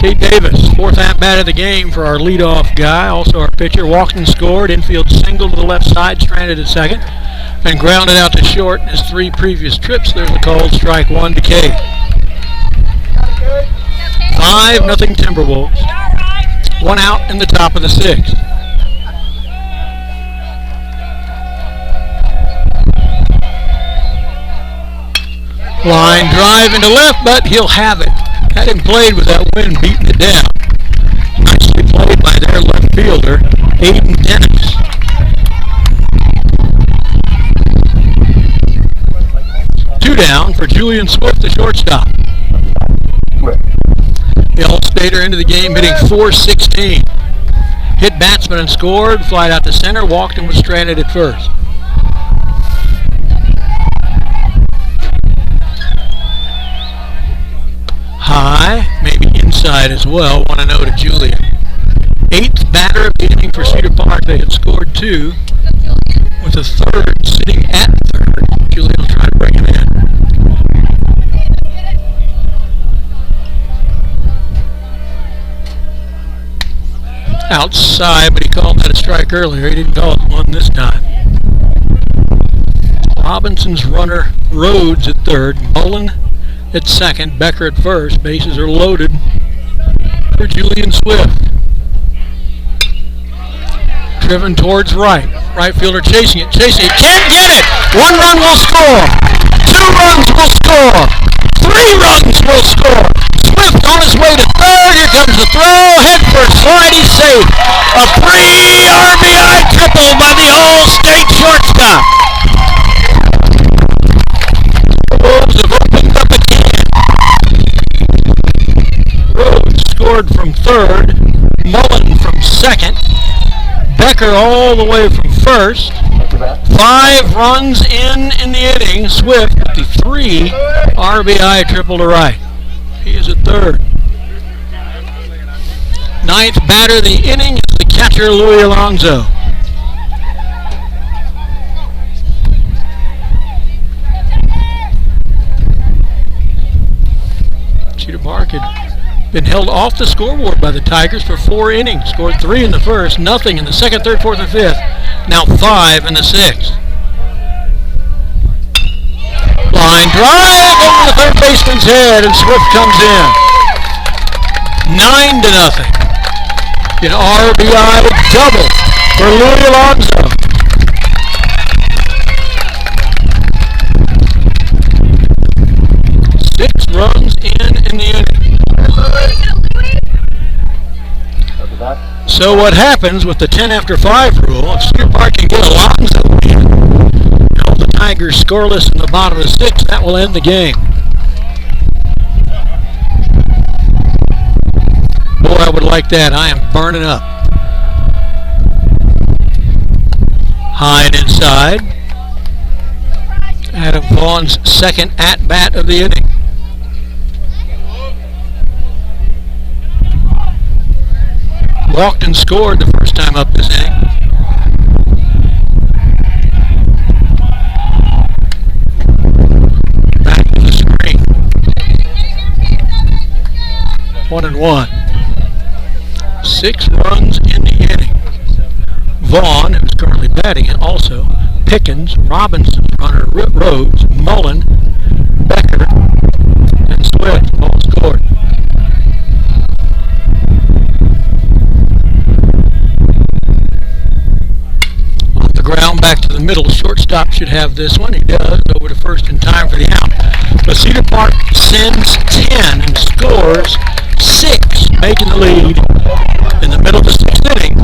Kate Davis, fourth at-bat of the game for our leadoff guy, also our pitcher. Walked and scored, infield single to the left side, stranded at second, and grounded out to short in his 3 previous trips. There's a called strike one to Kate. 5-0 Timberwolves. 1 out in the top of the 6th. Line drive into left, but he'll have it. Had him played with that wind beating it down. Nicely played by their left fielder, Aiden Dennis. Two down for Julian Swift, the shortstop. The All-Stater into the game hitting .416. Hit batsman and scored, flied out to center, walked and was stranded at first. High, maybe inside as well, 1-0 to Julian. 8th batter of the inning for Cedar Park. They had scored 2 with the third sitting at third. Julian will try to bring him in. Outside, but he called that a strike earlier. He didn't call it one this time. Robinson's runner, Rhodes at third. Mullen at second, Becker at first. Bases are loaded for Julian Swift. Driven towards right. Right fielder chasing it. Can't get it! 1 run will score. 2 runs will score. 3 runs will score. Swift on his way to third. Here comes the throw. Head first. Slide. He's safe. A 3 RBI triple by the All-State shortstop. The Wolves have opened up a can. Rhodes scored from third. Mullen from second. Becker all the way from first. 5 runs in the inning. Swift with the 3 RBI triple to right. He is at third. 9th batter of the inning is the catcher, Louis Alonso. Cedar Park had been held off the scoreboard by the Tigers for 4 innings. Scored 3 in the first, nothing in the second, third, fourth, and fifth. Now 5 in the 6th. Line drive over the third baseman's head, and Swift comes in. 9-0. An RBI double for Louis Alonso. Six runs in the inning. So what happens with the 10 after 5 rule, if Cedar Park can get Alonso in, hold the Tigers scoreless in the bottom of the 6th, that will end the game. Boy, I would like that. I am burning up. High and inside. Adam Vaughn's second at-bat of the inning. Walked and scored the first time up this inning. Back to the screen. 1-1. 6 runs in the inning. Vaughn, who's currently batting it, also Pickens, Robinson's runner, Rhodes, Mullen, Becker, and Swift all scored. Off the ground, back to the middle. Shortstop should have this one. He does. Over to first in time for the out. But Cedar Park sends 10 and scores 6, making the lead in the middle of the 6th inning.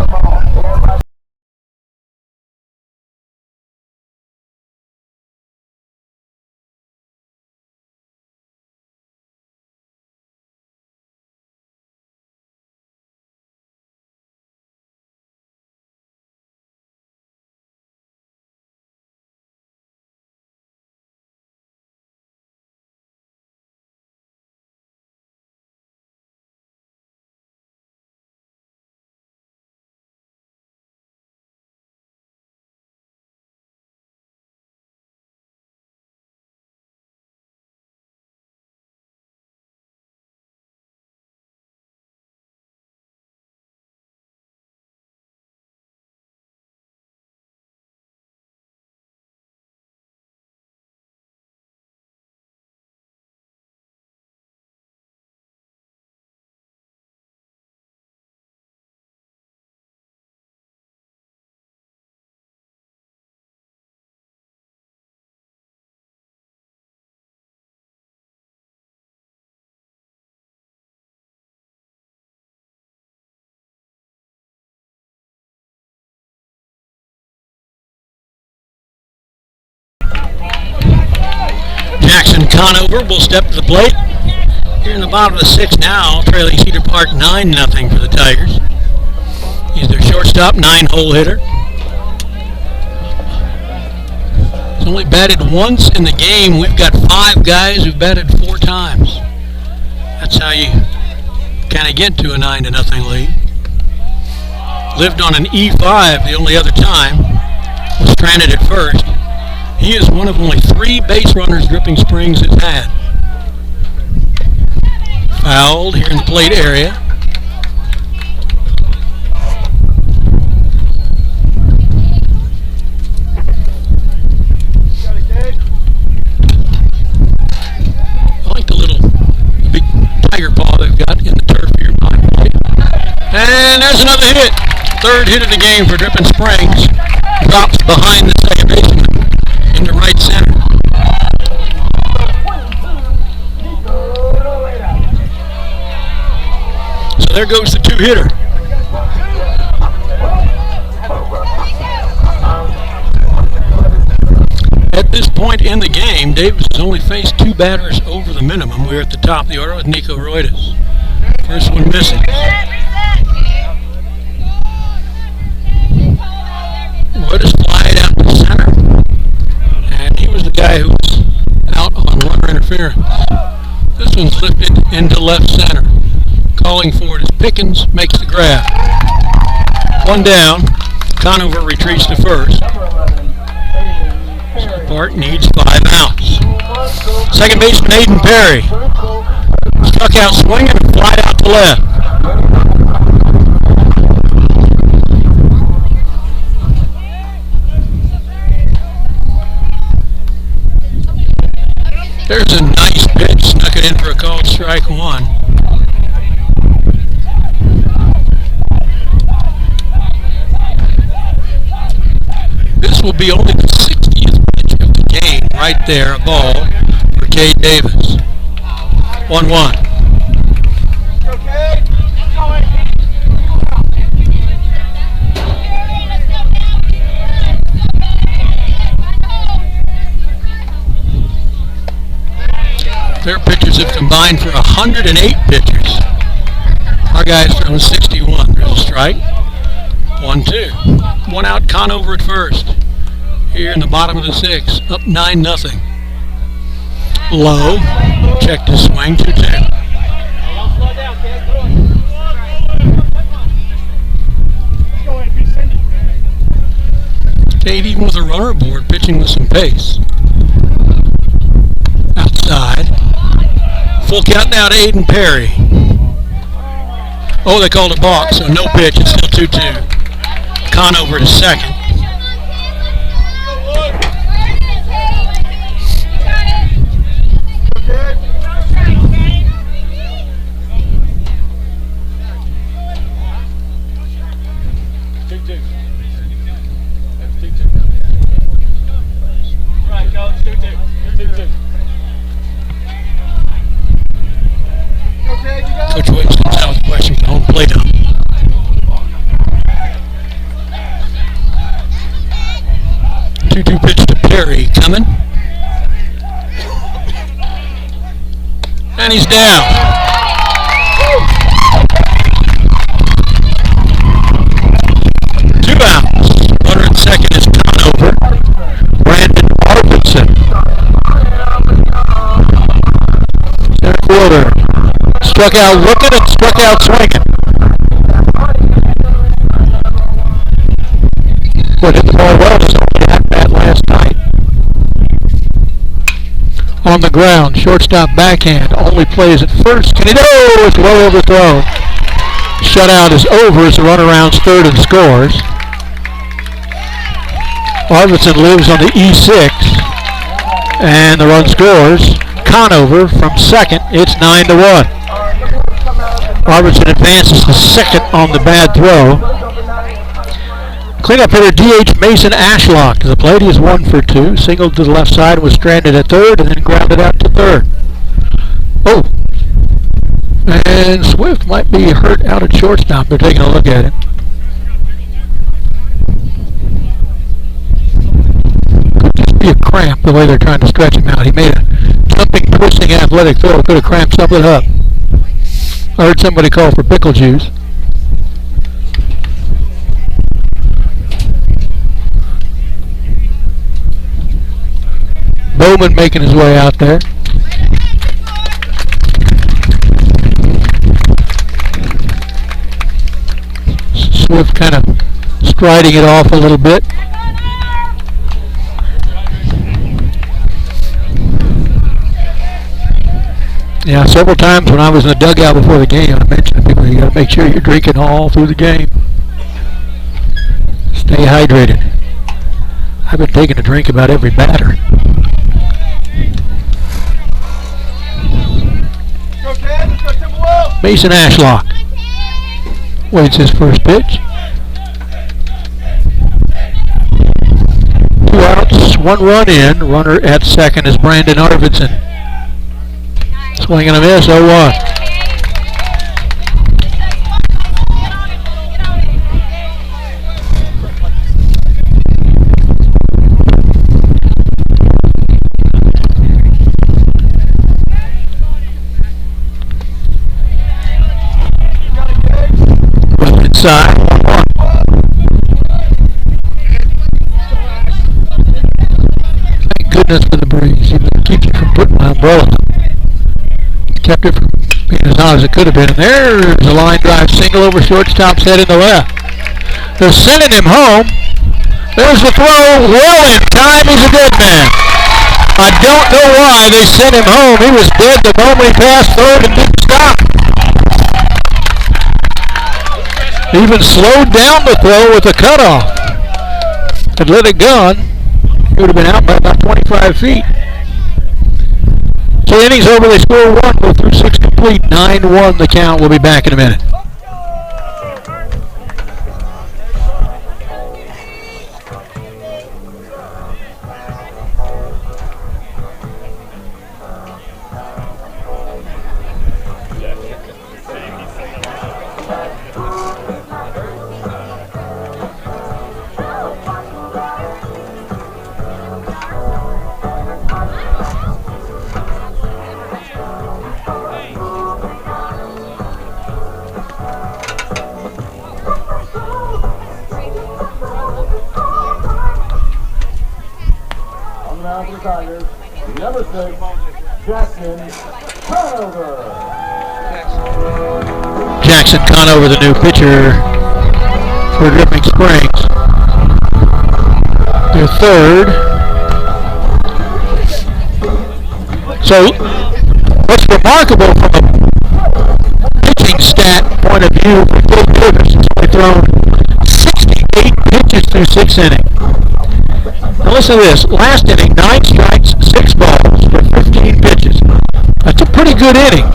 Conover will step to the plate. Here in the bottom of the 6th now, trailing Cedar Park 9-0 for the Tigers. He's their shortstop, 9-hole hitter. He's only batted once in the game. We've got 5 guys who've batted 4 times. That's how you kind of get to a 9-0 lead. Lived on an E5 the only other time. Was stranded at first. He is one of only 3 base runners Dripping Springs has had. Fouled here in the plate area. I like the little big tiger paw they've got in the turf here behind the plate. And there's another hit. 3rd hit of the game for Dripping Springs. Drops behind the second baseman into right center. So there goes the 2-hitter. At this point in the game, Davis has only faced 2 batters over the minimum. We're at the top of the order with Nico Roides. First one missing. Roides flied out to center. And he was the guy who was out on runner interference. This one's lifted into left center. Calling for it as Pickens makes the grab. 1 down. Conover retreats to first. Bart needs 5 outs. Second baseman Aiden Perry. Struck out swinging and flied out to left. There's a nice pitch. Snuck it in for a called strike 1. This will be only the 60th pitch of the game right there, a ball for Cade Davis. 1-1. Their pitchers have combined for 108 pitches. Our guys throwing 61. There's a strike. 1-2. 1 out, Conover at first. Here in the bottom of the 6th, up 9-0. Low, checked his swing, 2-2. Cade, even with a runner aboard, pitching with some pace. Outside. Full count now to Aiden Perry. Oh, they called a balk, so no pitch. It's still 2-2. Conover to second. Coach Williams comes out with a question for the home plate up. 2-2 pitch to Perry coming. And he's down. Two outs. Runner at second is Conover. Brandon Arvidsson. Center fielder. Struck out looking and struck out swinging. But hit the ball well, just only at bat last night. On the ground, shortstop backhand, only plays at first. Can he do? It's well overthrown. Shutout is over as the runner rounds third and scores. Arvidsson lives on the E6, and the run scores. Conover from second. It's 9-1. Arvidsson advances to second on the bad throw. Cleanup hitter DH Mason Ashlock to the plate. He is 1 for 2. Singled to the left side, was stranded at third, and then grounded out to third. Oh, and Swift might be hurt out at shortstop. They're taking a look at it. Could just be a cramp the way they're trying to stretch him out. He made a jumping, twisting, athletic throw. Could have cramped something up. I heard somebody call for pickle juice. Bowman making his way out there. Swift kind of striding it off a little bit. Yeah, several times when I was in the dugout before the game, I mentioned to people, you got to make sure you're drinking all through the game. Stay hydrated. I've been taking a drink about every batter. Mason Ashlock waits his first pitch. 2 outs, 1 run in. Runner at second is Brandon Arvidsson. Swing and a miss, 0-1. Well inside. Thank goodness for the breeze. It keeps me from putting my umbrella. Kept it from being as hot as it could have been. And there's a line drive single over shortstop's head in the left. They're sending him home. There's the throw. Well in time. He's a dead man. I don't know why they sent him home. He was dead the moment he passed third and didn't stop. Even slowed down the throw with a cutoff. Had let it go. He would have been out by about 25 feet. So the inning's over. They score 1. Go through 6 complete. 9-1 the count. We'll be back in a minute. Number 6, Jackson Conover. Jackson Conover, the new pitcher for Dripping Springs. Their third. So, what's remarkable from a pitching stat point of view for Kate Davis is they've thrown 68 pitches through 6 innings. Now listen to this. Last inning, 9 strikes, 6 balls for 15 pitches. That's a pretty good inning.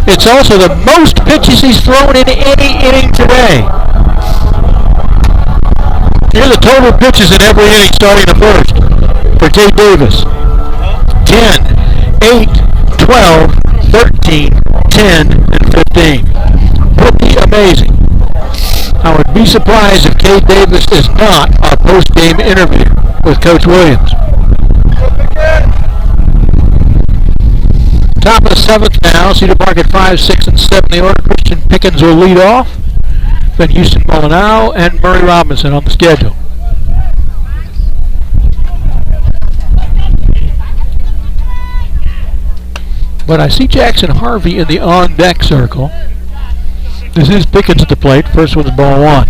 It's also the most pitches he's thrown in any inning today. Here are the total pitches in every inning starting the first for Kate Davis. 10, 8, 12, 13, 10, and 15. Pretty amazing. I would be surprised if Kate Davis is not our post-game interview with Coach Williams. Top of the 7th now. Cedar Park at 5, 6, and 7 the order. Christian Pickens will lead off. Then Houston Molinaro and Murray Robinson on the schedule. But I see Jackson Harvey in the on-deck circle. This is Pickens at the plate. First one's ball 1.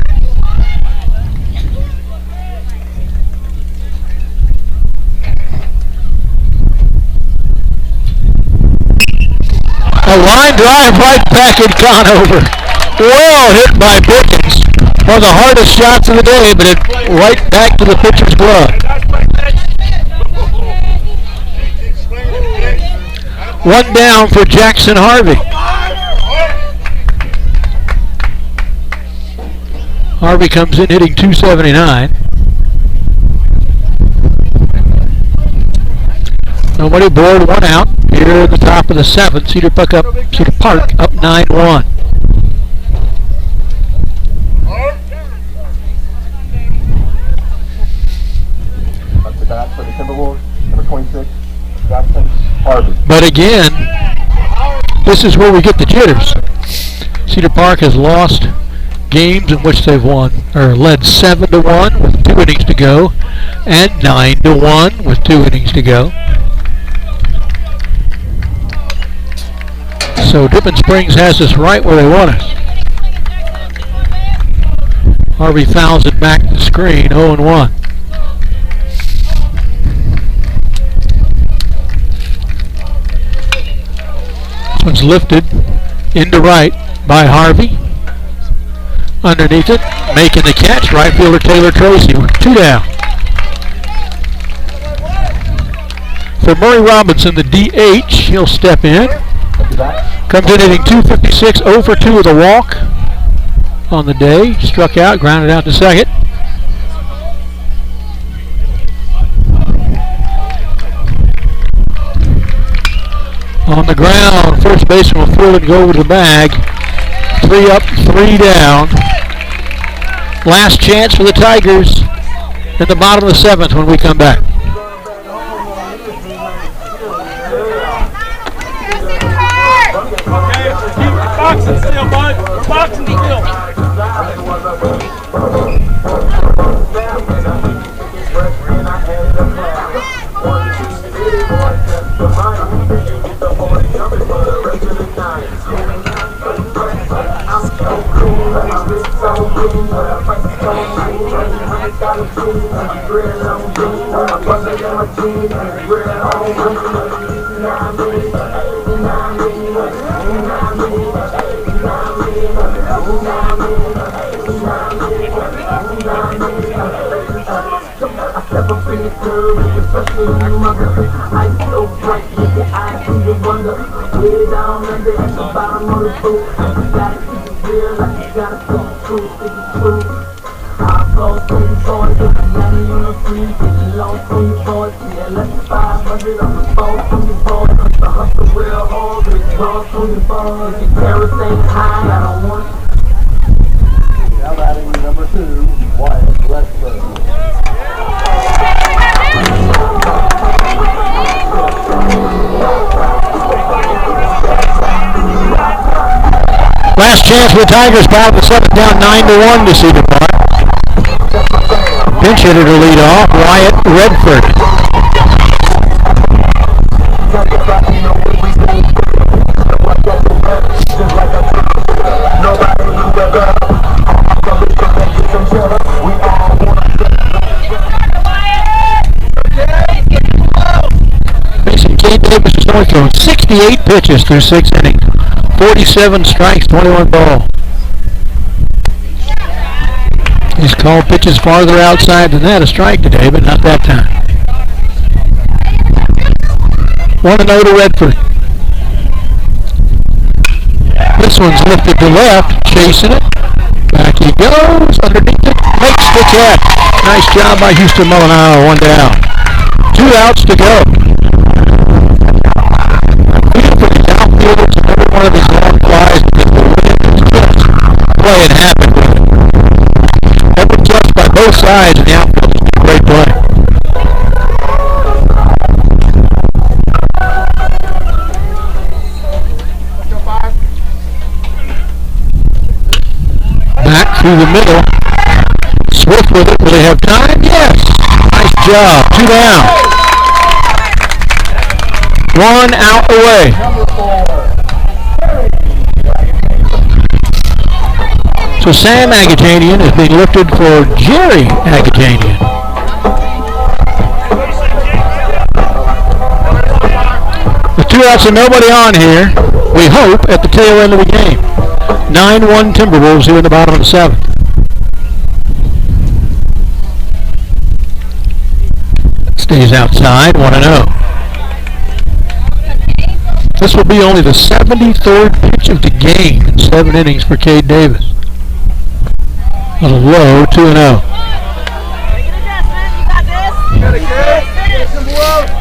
A line drive right back in Conover. Well hit by Pickens. One of the hardest shots of the day, but it right back to the pitcher's glove. 1 down for Jackson Harvey. Harvey comes in hitting .279. Nobody aboard, 1 out. Here at the top of the 7th, Cedar Park up 9-1. Up to bat for the Timberwolves, number 26, Jackson Harvey. But again, this is where we get the jitters. Cedar Park has lost games in which they've won or led 7-1 with 2 innings to go, and 9-1 with 2 innings to go. So Dripping Springs has us right where they want us. Harvey fouls it back to the screen, 0-1. This one's lifted into right by Harvey. Underneath it, making the catch, right fielder Taylor Tracy. 2 down. For Murray Robinson, the DH, he'll step in. Comes in hitting .256, 0 for 2 with a walk on the day. Struck out, grounded out to second. On the ground, first baseman will field and go over the bag. 3 up, 3 down. Last chance for the Tigers in the bottom of the 7th when we come back. Okay, keep boxing still, bud. We're boxing still. Last chance for the Tigers, bottom of the 7th, down 9-1 to Cedar Park. Pinch hitter to lead off, Wyatt Redford. Mason K. Davis has only thrown 68 pitches through 6 innings. 47 strikes, 21 ball. He's called pitches farther outside than that a strike today, but not that time. 1-0 to Redford. This one's lifted to left, chasing it. Back he goes, underneath it, makes the catch. Nice job by Houston Molinaro, 1 down. 2 outs to go. For the outfielders and every one of these long flies, because the wind is just playing havoc with it. Every catch by both sides in the outfield is a great play. Back through the middle. Swift with it. Will they have time? Yes. Nice job. 2 down. 1 out away. So Sam Agatanian is being lifted for Jerry Agatanian. With 2 outs and nobody on here, we hope, at the tail end of the game. 9-1 Timberwolves here in the bottom of the 7th. Stays outside, 1-0. This will be only the 73rd pitch of the game in 7 innings for Cade Davis. A little low, 2-0.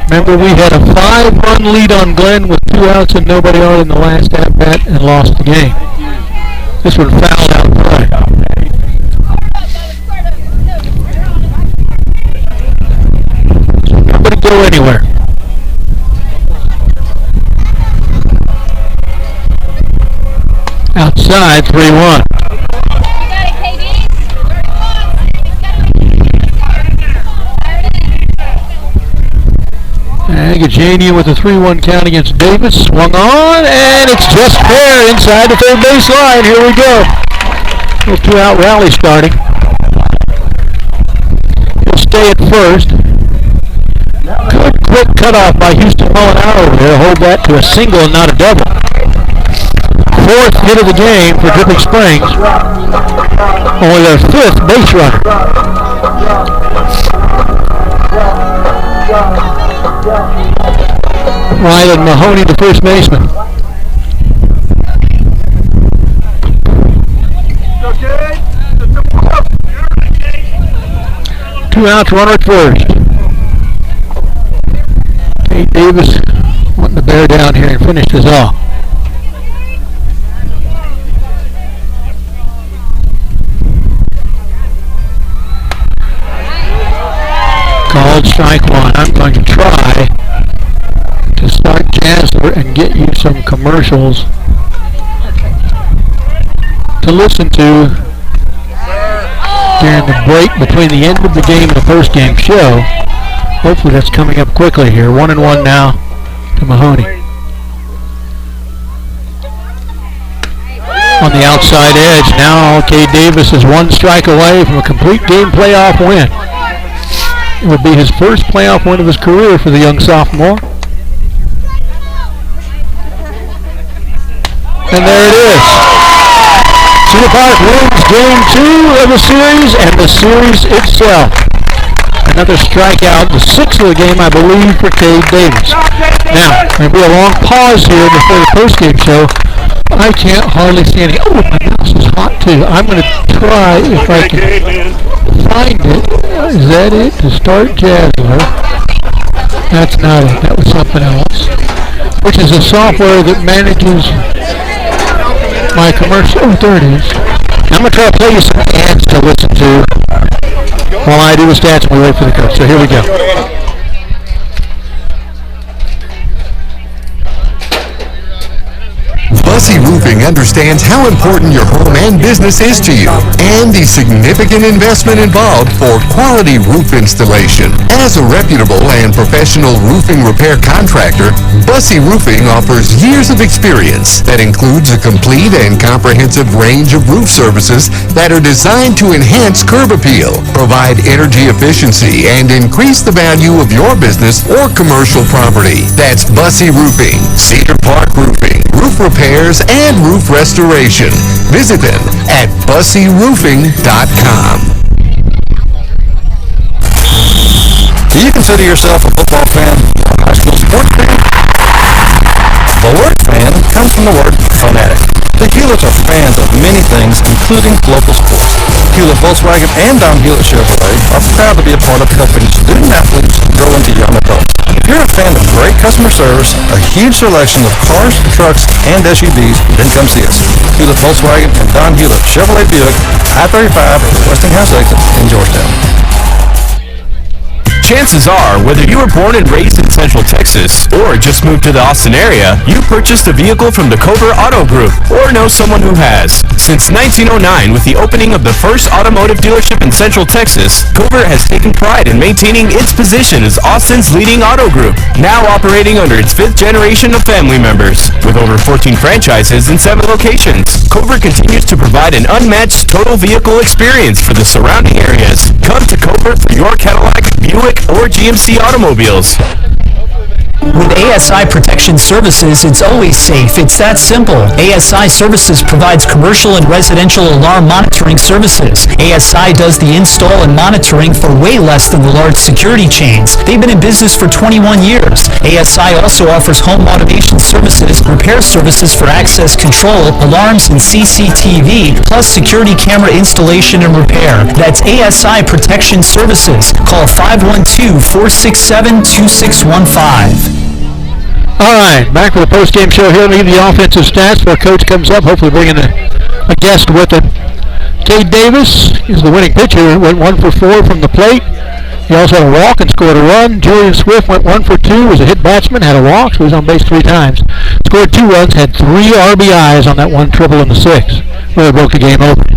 Remember, we had a 5-run lead on Glenn with 2 outs and nobody on in the last at-bat and lost the game. This one fouled out play. So nobody go anywhere. Outside, 3-1. And Gajanian with a 3-1 count against Davis. Swung on, and it's just fair inside the third base line. Here we go. Little two-out rally starting. He'll stay at first. Good quick cutoff by Houston Molinaro over there. Hold that to a single and not a double. Fourth hit of the game for Dripping Springs. Only their fifth base runner. Rylan Mahoney, the first baseman. Two outs, runner at first. Tate Davis wanting to bear down here and finish this off. Called strike one. I'm going to try to start Jazzler and get you some commercials to listen to during the break between the end of the game and the first game show. Hopefully that's coming up quickly here. 1-1 now to Mahoney. On the outside edge, now Cade Davis is one strike away from a complete game playoff win. It would be his first playoff win of his career for the young sophomore. And there it is. Cedar Park wins game 2 of the series and the series itself. Another strikeout, the sixth of the game, I believe, for Cade Davis. Now, there'll be a long pause here before the postgame show. I can't hardly see any. Oh, my mouse is hot too. I'm going to try if I can find it. Is that it? To start Jazzler. That's not it. That was something else. Which is a software that manages my commercial. Oh, there it is. I'm going to try to play you some ads to listen to while I do the stats and we wait for the coach. So here we go. Bussey Roofing understands how important your home and business is to you and the significant investment involved for quality roof installation. As a reputable and professional roofing repair contractor, Bussey Roofing offers years of experience that includes a complete and comprehensive range of roof services that are designed to enhance curb appeal, provide energy efficiency, and increase the value of your business or commercial property. That's Bussey Roofing, Cedar Park Roofing, roof repairs, and roof restoration. Visit them at busseyroofing.com. Do you consider yourself a football fan or a high school sports fan? The word fan comes from the word fanatic. The Hewletts are fans of many things, including local sports. Hewlett Volkswagen and Don Hewlett Chevrolet are proud to be a part of helping student athletes grow into young adults. If you're a fan of great customer service, a huge selection of cars, trucks, and SUVs, then come see us. Hewlett Volkswagen and Don Hewlett Chevrolet Buick, I-35 at the Westinghouse exit in Georgetown. Chances are, whether you were born and raised in Central Texas or just moved to the Austin area, you purchased a vehicle from the Cover Auto Group or know someone who has. Since 1909, with the opening of the first automotive dealership in Central Texas, Cover has taken pride in maintaining its position as Austin's leading auto group, now operating under its fifth generation of family members. With over 14 franchises in 7 locations, Cover continues to provide an unmatched total vehicle experience for the surrounding areas. Come to Cover for your Cadillac, Buick, or GMC automobiles. With ASI Protection Services, it's always safe. It's that simple. ASI Services provides commercial and residential alarm monitoring services. ASI does the install and monitoring for way less than the large security chains. They've been in business for 21 years. ASI also offers home automation services, repair services for access control, alarms, and CCTV, plus security camera installation and repair. That's ASI Protection Services. Call 512-467-2615. All right, back for the post-game show here. Let me give you the offensive stats before Coach comes up, hopefully bringing a guest with him. Cade Davis is the winning pitcher. Went 1 for 4 from the plate. He also had a walk and scored a run. Julian Swift went 1 for 2, was a hit batsman, had a walk, so he was on base 3 times. Scored 2 runs, had 3 RBIs on that 1 triple in the 6th. Really broke the game open.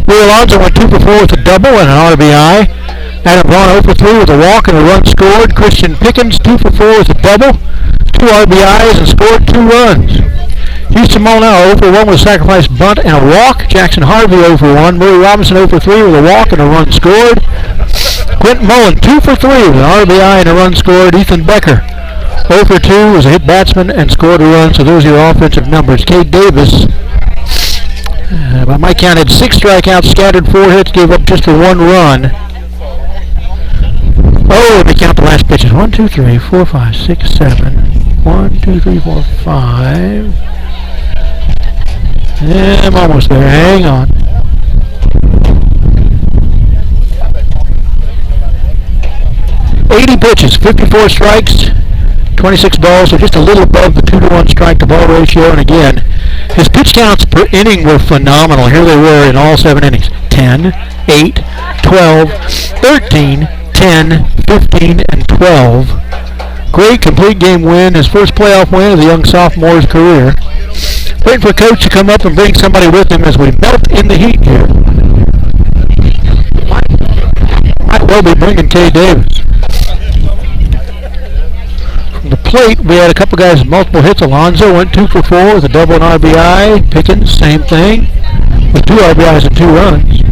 Will Alonso went 2 for 4 with a double and an RBI. Adam Braun 0 for 3 with a walk and a run scored. Christian Pickens 2 for 4 with a double, 2 RBIs, and scored 2 runs. Houston Molnau 0 for 1 with a sacrifice bunt and a walk. Jackson Harvey 0 for 1. Murray Robinson 0 for 3 with a walk and a run scored. Quentin Mullen 2 for 3 with an RBI and a run scored. Ethan Becker 0 for 2 was a hit batsman and scored a run. So those are your offensive numbers. Cade Davis, by my count, had 6 strikeouts, scattered 4 hits, gave up just the 1 run. Oh, let me count the last pitches. 1, 2, 3, 4, 5, 6, 7. 1, 2, 3, 4, 5. Yeah, I'm almost there. Hang on. $80 pitches, 54 strikes, 26 balls, so just a little above the 2-to-1 strike-to-ball ratio. And again, his pitch counts per inning were phenomenal. Here they were in all 7 innings. 10, 8, 12, 13, 10, 15, and 12. Great complete game win, his first playoff win of the young sophomore's career. Waiting for Coach to come up and bring somebody with him as we melt in the heat here. Might well be bringing Cade Davis. From the plate, we had a couple guys with multiple hits. Alonso went 2 for 4 with a double and RBI. Pickens, same thing, with 2 RBIs and 2 runs.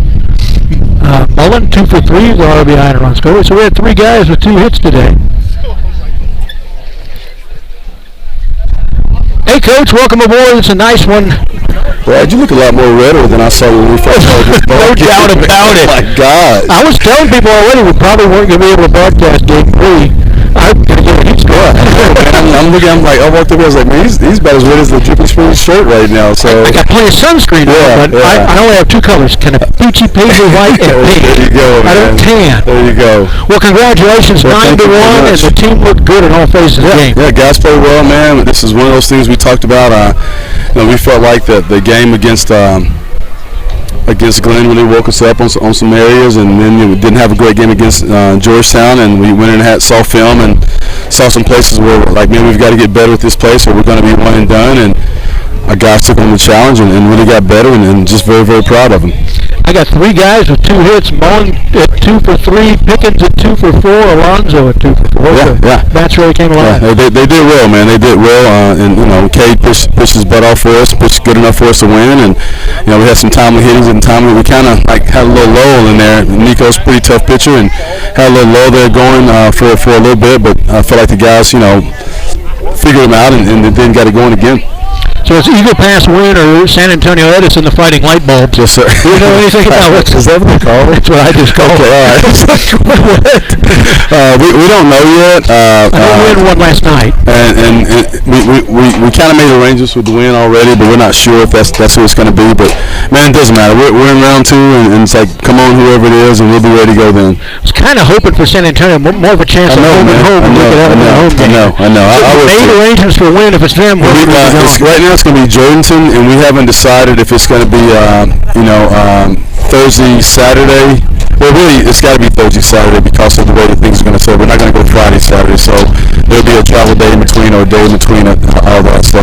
Mullen, 2 for 3 with an RBI and a run scored. So we had 3 guys with 2 hits today. Hey, Coach, welcome aboard. It's a nice one. Brad, you look a lot more redder than I saw when we first started this ball. No doubt about it. Oh, my God. I was telling people already we probably weren't going to be able to broadcast Game 3. I'm going to get a heat score. I'm looking, I walked up, I was like, man, he's about as red as the Dripping Springs shirt right now. So I got plenty of sunscreen on, but I only have 2 colors, kind of peachy paisley white and pink. There you go, man. I don't tan. There you go. Well, congratulations, 9-1, and the team looked good in all phases of the game. Yeah, guys played well, man. This is one of those things we talked about. We felt like the game against Glenn really woke us up on some areas, and then we didn't have a great game against Georgetown, and we went in and saw film and saw some places where we're like, man, we've got to get better with this place or we're going to be one and done, and our guys took on the challenge and really got better, and just very, very proud of them. I got 3 guys with 2 hits. Mullen at 2 for 3, Pickens at 2 for 4, Alonso at 2 for 4. Yeah. Bats really came alive. Yeah, they did well, man. They did well, and Cade pushed his butt off for us, pushed good enough for us to win, and we had some timely hittings and timely. We kind of had a little lull in there. Nico's a pretty tough pitcher, and had a little lull there going for a little bit, but I felt like the guys, figured them out and then got it going again. So it's Eagle Pass win or San Antonio Edison, the Fighting Light Bulbs. Yes, sir. Do you know anything about it? Is that what they call it? That's what I just called it. We don't know yet. I know we had one last night. And we kind of made arrangements with the win already, but we're not sure if that's who it's going to be. But, man, it doesn't matter. We're in round 2, and it's like, come on, whoever it is, and we'll be ready to go then. I was kind of hoping for San Antonio, more of a chance of home and home. I know. We made arrangements for a win if it's them. Right now it's going to be Jordanton, and we haven't decided if it's going to be, Thursday, Saturday. Well, really, it's got to be Thursday, Saturday because of the way that things are going to. So we're not going to go Friday, Saturday. So there'll be a travel day in between or a day in between all that. So,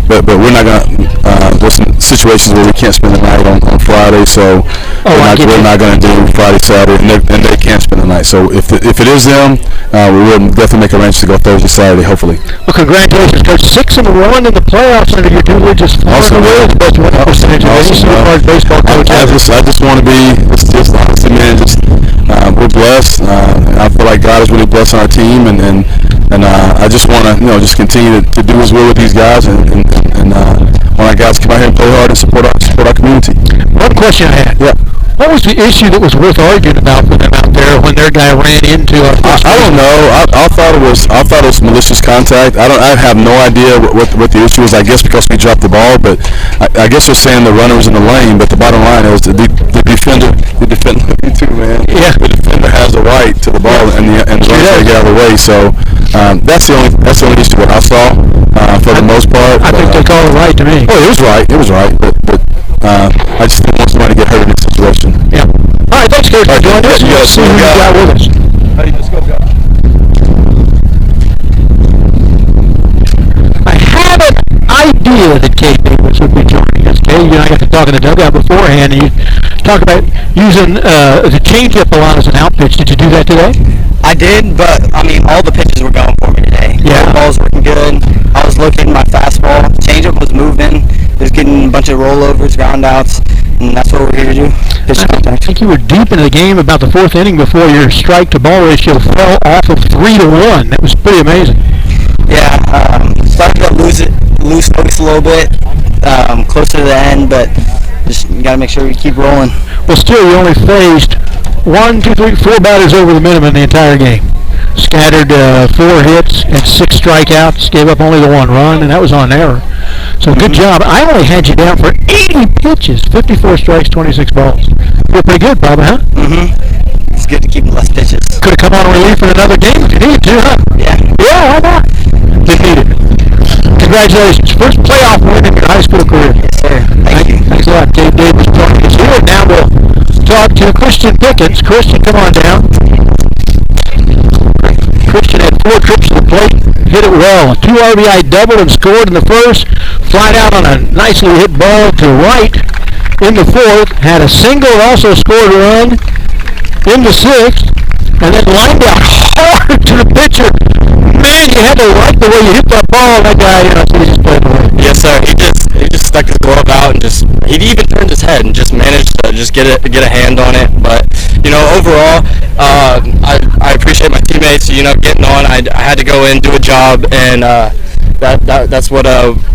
but we're not going to. There's some situations where we can't spend the night on Friday. So we're not going to do Friday, Saturday, and they can't spend the night. So if it is them, we will definitely make arrangements to go Thursday, Saturday, hopefully. Well, congratulations, Coach. 6-1 in the playoffs under your tutelage is far and away the best winning percentage of any Cedar Park baseball coach. I just want to be. It's just honestly, man. We're blessed. I feel like God is really blessing our team, and I just want to just continue to do His will with these guys, and want our guys to come out here and play hard and support our community. One question I had. Yeah. What was the issue that was worth arguing about for them out there when their guy ran into our first I don't know. I thought it was malicious contact. I have no idea what the issue is. I guess because we dropped the ball, but I guess they're saying the runner was in the lane. But the bottom line is the defender, me too, man. Yeah. The defender has the right to the ball, and the runner got to get out of the way. So that's the only issue that I saw for the most part. I think they called it right to me. Oh, it was right. But I just didn't want somebody to get hurt in this situation. Yeah. All right, thanks, Coach, for joining us. Yeah, See who you got with us. Hey, let's go, guys. I had an idea that Kay Davis would be joining us. Kay, you and I got to talk in the dugout beforehand, and you talked about using the changeup a lot as an out pitch. Did you do that today? I did, but I mean, all the pitches were going for me today. Yeah. The ball was working good. I was looking my fastball. Changeup was moving. It was getting a bunch of rollovers, ground outs, and that's what we're here to do. Pitch contact. I think you were deep into the game about the fourth inning before your strike-to-ball ratio fell off of 3-1. That was pretty amazing. Yeah, started to lose focus a little bit closer to the end, but just got to make sure we keep rolling. Well, still, you only faced 4 batters over the minimum the entire game. Scattered 4 hits and 6 strikeouts, gave up only the 1 run, and that was on error. So good job. I only had you down for 80 pitches, 54 strikes, 26 balls. You're pretty good, probably, huh? Mm-hmm. It's good to keep less pitches. Could have come on relief in another game if you needed to, huh? Yeah. Yeah, why not? Didn't need it. Congratulations. First playoff win in your high school career. Yes, sir. Thank you. Thanks a lot. Dave Davis joining us here. Now we'll talk to Christian Pickens. Christian, come on down. Christian had 4 trips to the plate, hit it well. A 2 RBI double and scored in the first. Flied out on a nicely hit ball to right in the fourth. Had a single and also scored a run in the sixth. And then lined out hard to the pitcher. Man, you had to like the way you hit that ball. That guy, he just played away. Yes, sir. He just stuck his glove out and he even turned his head and just managed to just get a hand on it. But overall, I appreciate my teammates. Getting on. I had to go in, do a job, and that's what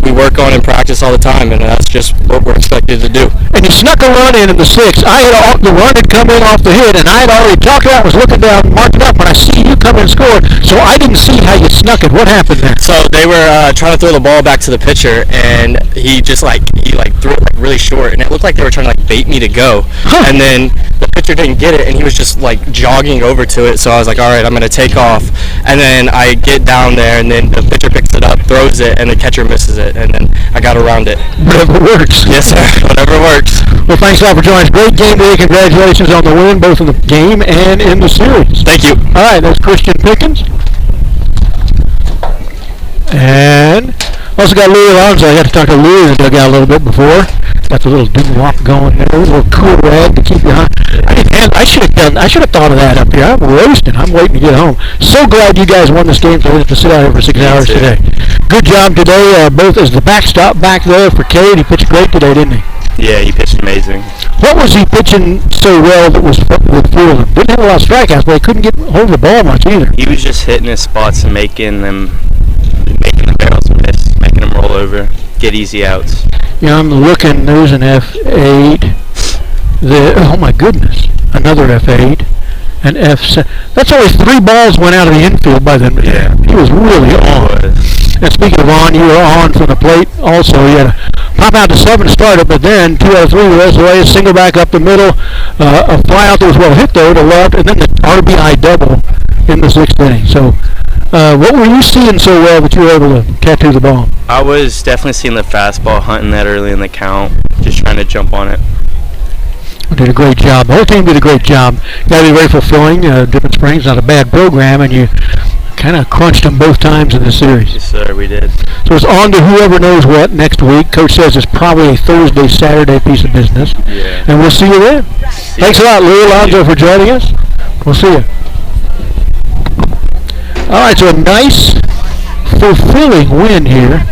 we work on in practice all the time, and that's just what we're expected to do. And you snuck a run in the sixth. The run had come in off the hit, and I had already talked about, was looking down, marked it up, when I see you come in and score. So I didn't see how you snuck it. What happened there? So they were trying to throw the ball back to the pitcher, and he just threw it really short, and it looked like they were trying to bait me to go. Huh. And then the pitcher didn't get it, and he was just jogging over to it. So I was like, all right, I'm gonna take off. And then I get down there, and then the pitcher picks it up, throws it, and the catcher misses it, and then I got around it. Whatever works. Yes, sir. Whatever works. Well, thanks a lot for joining us. Great game today. Congratulations on the win, both in the game and in the series. Thank you. All right, that's Christian Pickens. And also got Louis Alonso. I got to talk to Louis in the dugout a little bit before. Got the little doo-wop going there. A little cool rag to keep you on. I should have thought of that up here. I'm roasting. I'm waiting to get home. So glad you guys won this game, so we have to sit out here for 6 hours today. Good job today, both as the backstop back there for Cade. He pitched great today, didn't he? Yeah, he pitched amazing. What was he pitching so well that was with Fuller? Didn't have a lot of strikeouts, but he couldn't get hold of the ball much either. He was just hitting his spots and making the barrels miss, making them roll over, get easy outs. Yeah, I'm looking. There's an F8. Oh my goodness, another F8, an F7. That's only 3 balls went out of the infield by then. Yeah, he was really on. And speaking of on, you were on from the plate also. You had to pop out to 7 to start it, but then 2 out of 3 the rest of the way. A single back up the middle, a fly out that was well hit though to left, and then the RBI double in the 6th inning. So, what were you seeing so well that you were able to tattoo the ball? I was definitely seeing the fastball, hunting that early in the count, just trying to jump on it. Did a great job. The whole team did a great job. Got to be very fulfilling. Different Springs, not a bad program, and you kind of crunched them both times in the series. Yes, sir, we did. So it's on to whoever knows what next week. Coach says it's probably a Thursday, Saturday piece of business. Yeah. And we'll see you then. Thanks a lot, Lou Alonso, for joining us. We'll see you. All right, so a nice, fulfilling win here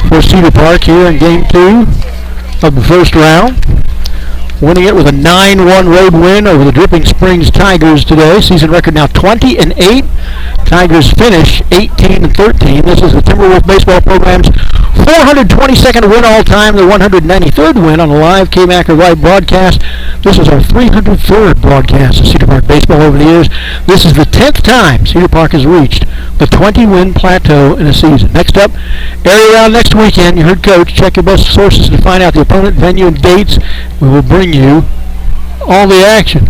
for Cedar Park here in Game 2 of the first round. Winning it with a 9-1 road win over the Dripping Springs Tigers today. Season record now 20-8. Tigers finish 18-13. This is the Timberwolves baseball program's 422nd win all time, the 193rd win on a live K-Macker Vype broadcast. This is our 303rd broadcast of Cedar Park baseball over the years. This is the 10th time Cedar Park has reached the 20-win plateau in a season. Next up, area round next weekend. You heard Coach. Check your best sources to find out the opponent, venue, and dates. We will bring you all the action.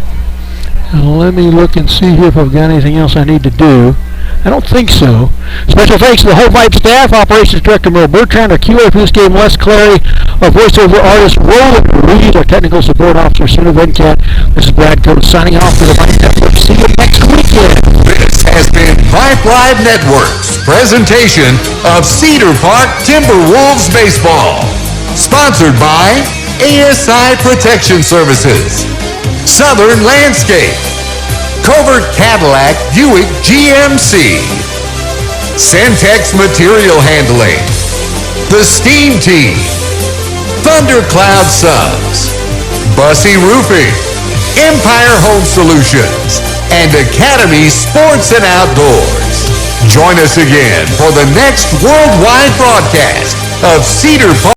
And let me look and see here if I've got anything else I need to do. I don't think so. Special thanks to the whole Vype staff, Operations Director Merle Bertrand, our QA for this game, Les Clary, our voiceover artist, Roland Reed, our technical support officer, Sooner Venkat. This is Brad Coates signing off for the Vype Network. See you next weekend. This has been Vype Live Network's presentation of Cedar Park Timberwolves Baseball. Sponsored by ASI Protection Services, Southern Landscape, Covert Cadillac Buick GMC, Centex Material Handling, The Steam Team, Thundercloud Subs, Bussy Roofing, Empire Home Solutions, and Academy Sports and Outdoors. Join us again for the next worldwide broadcast of Cedar Park.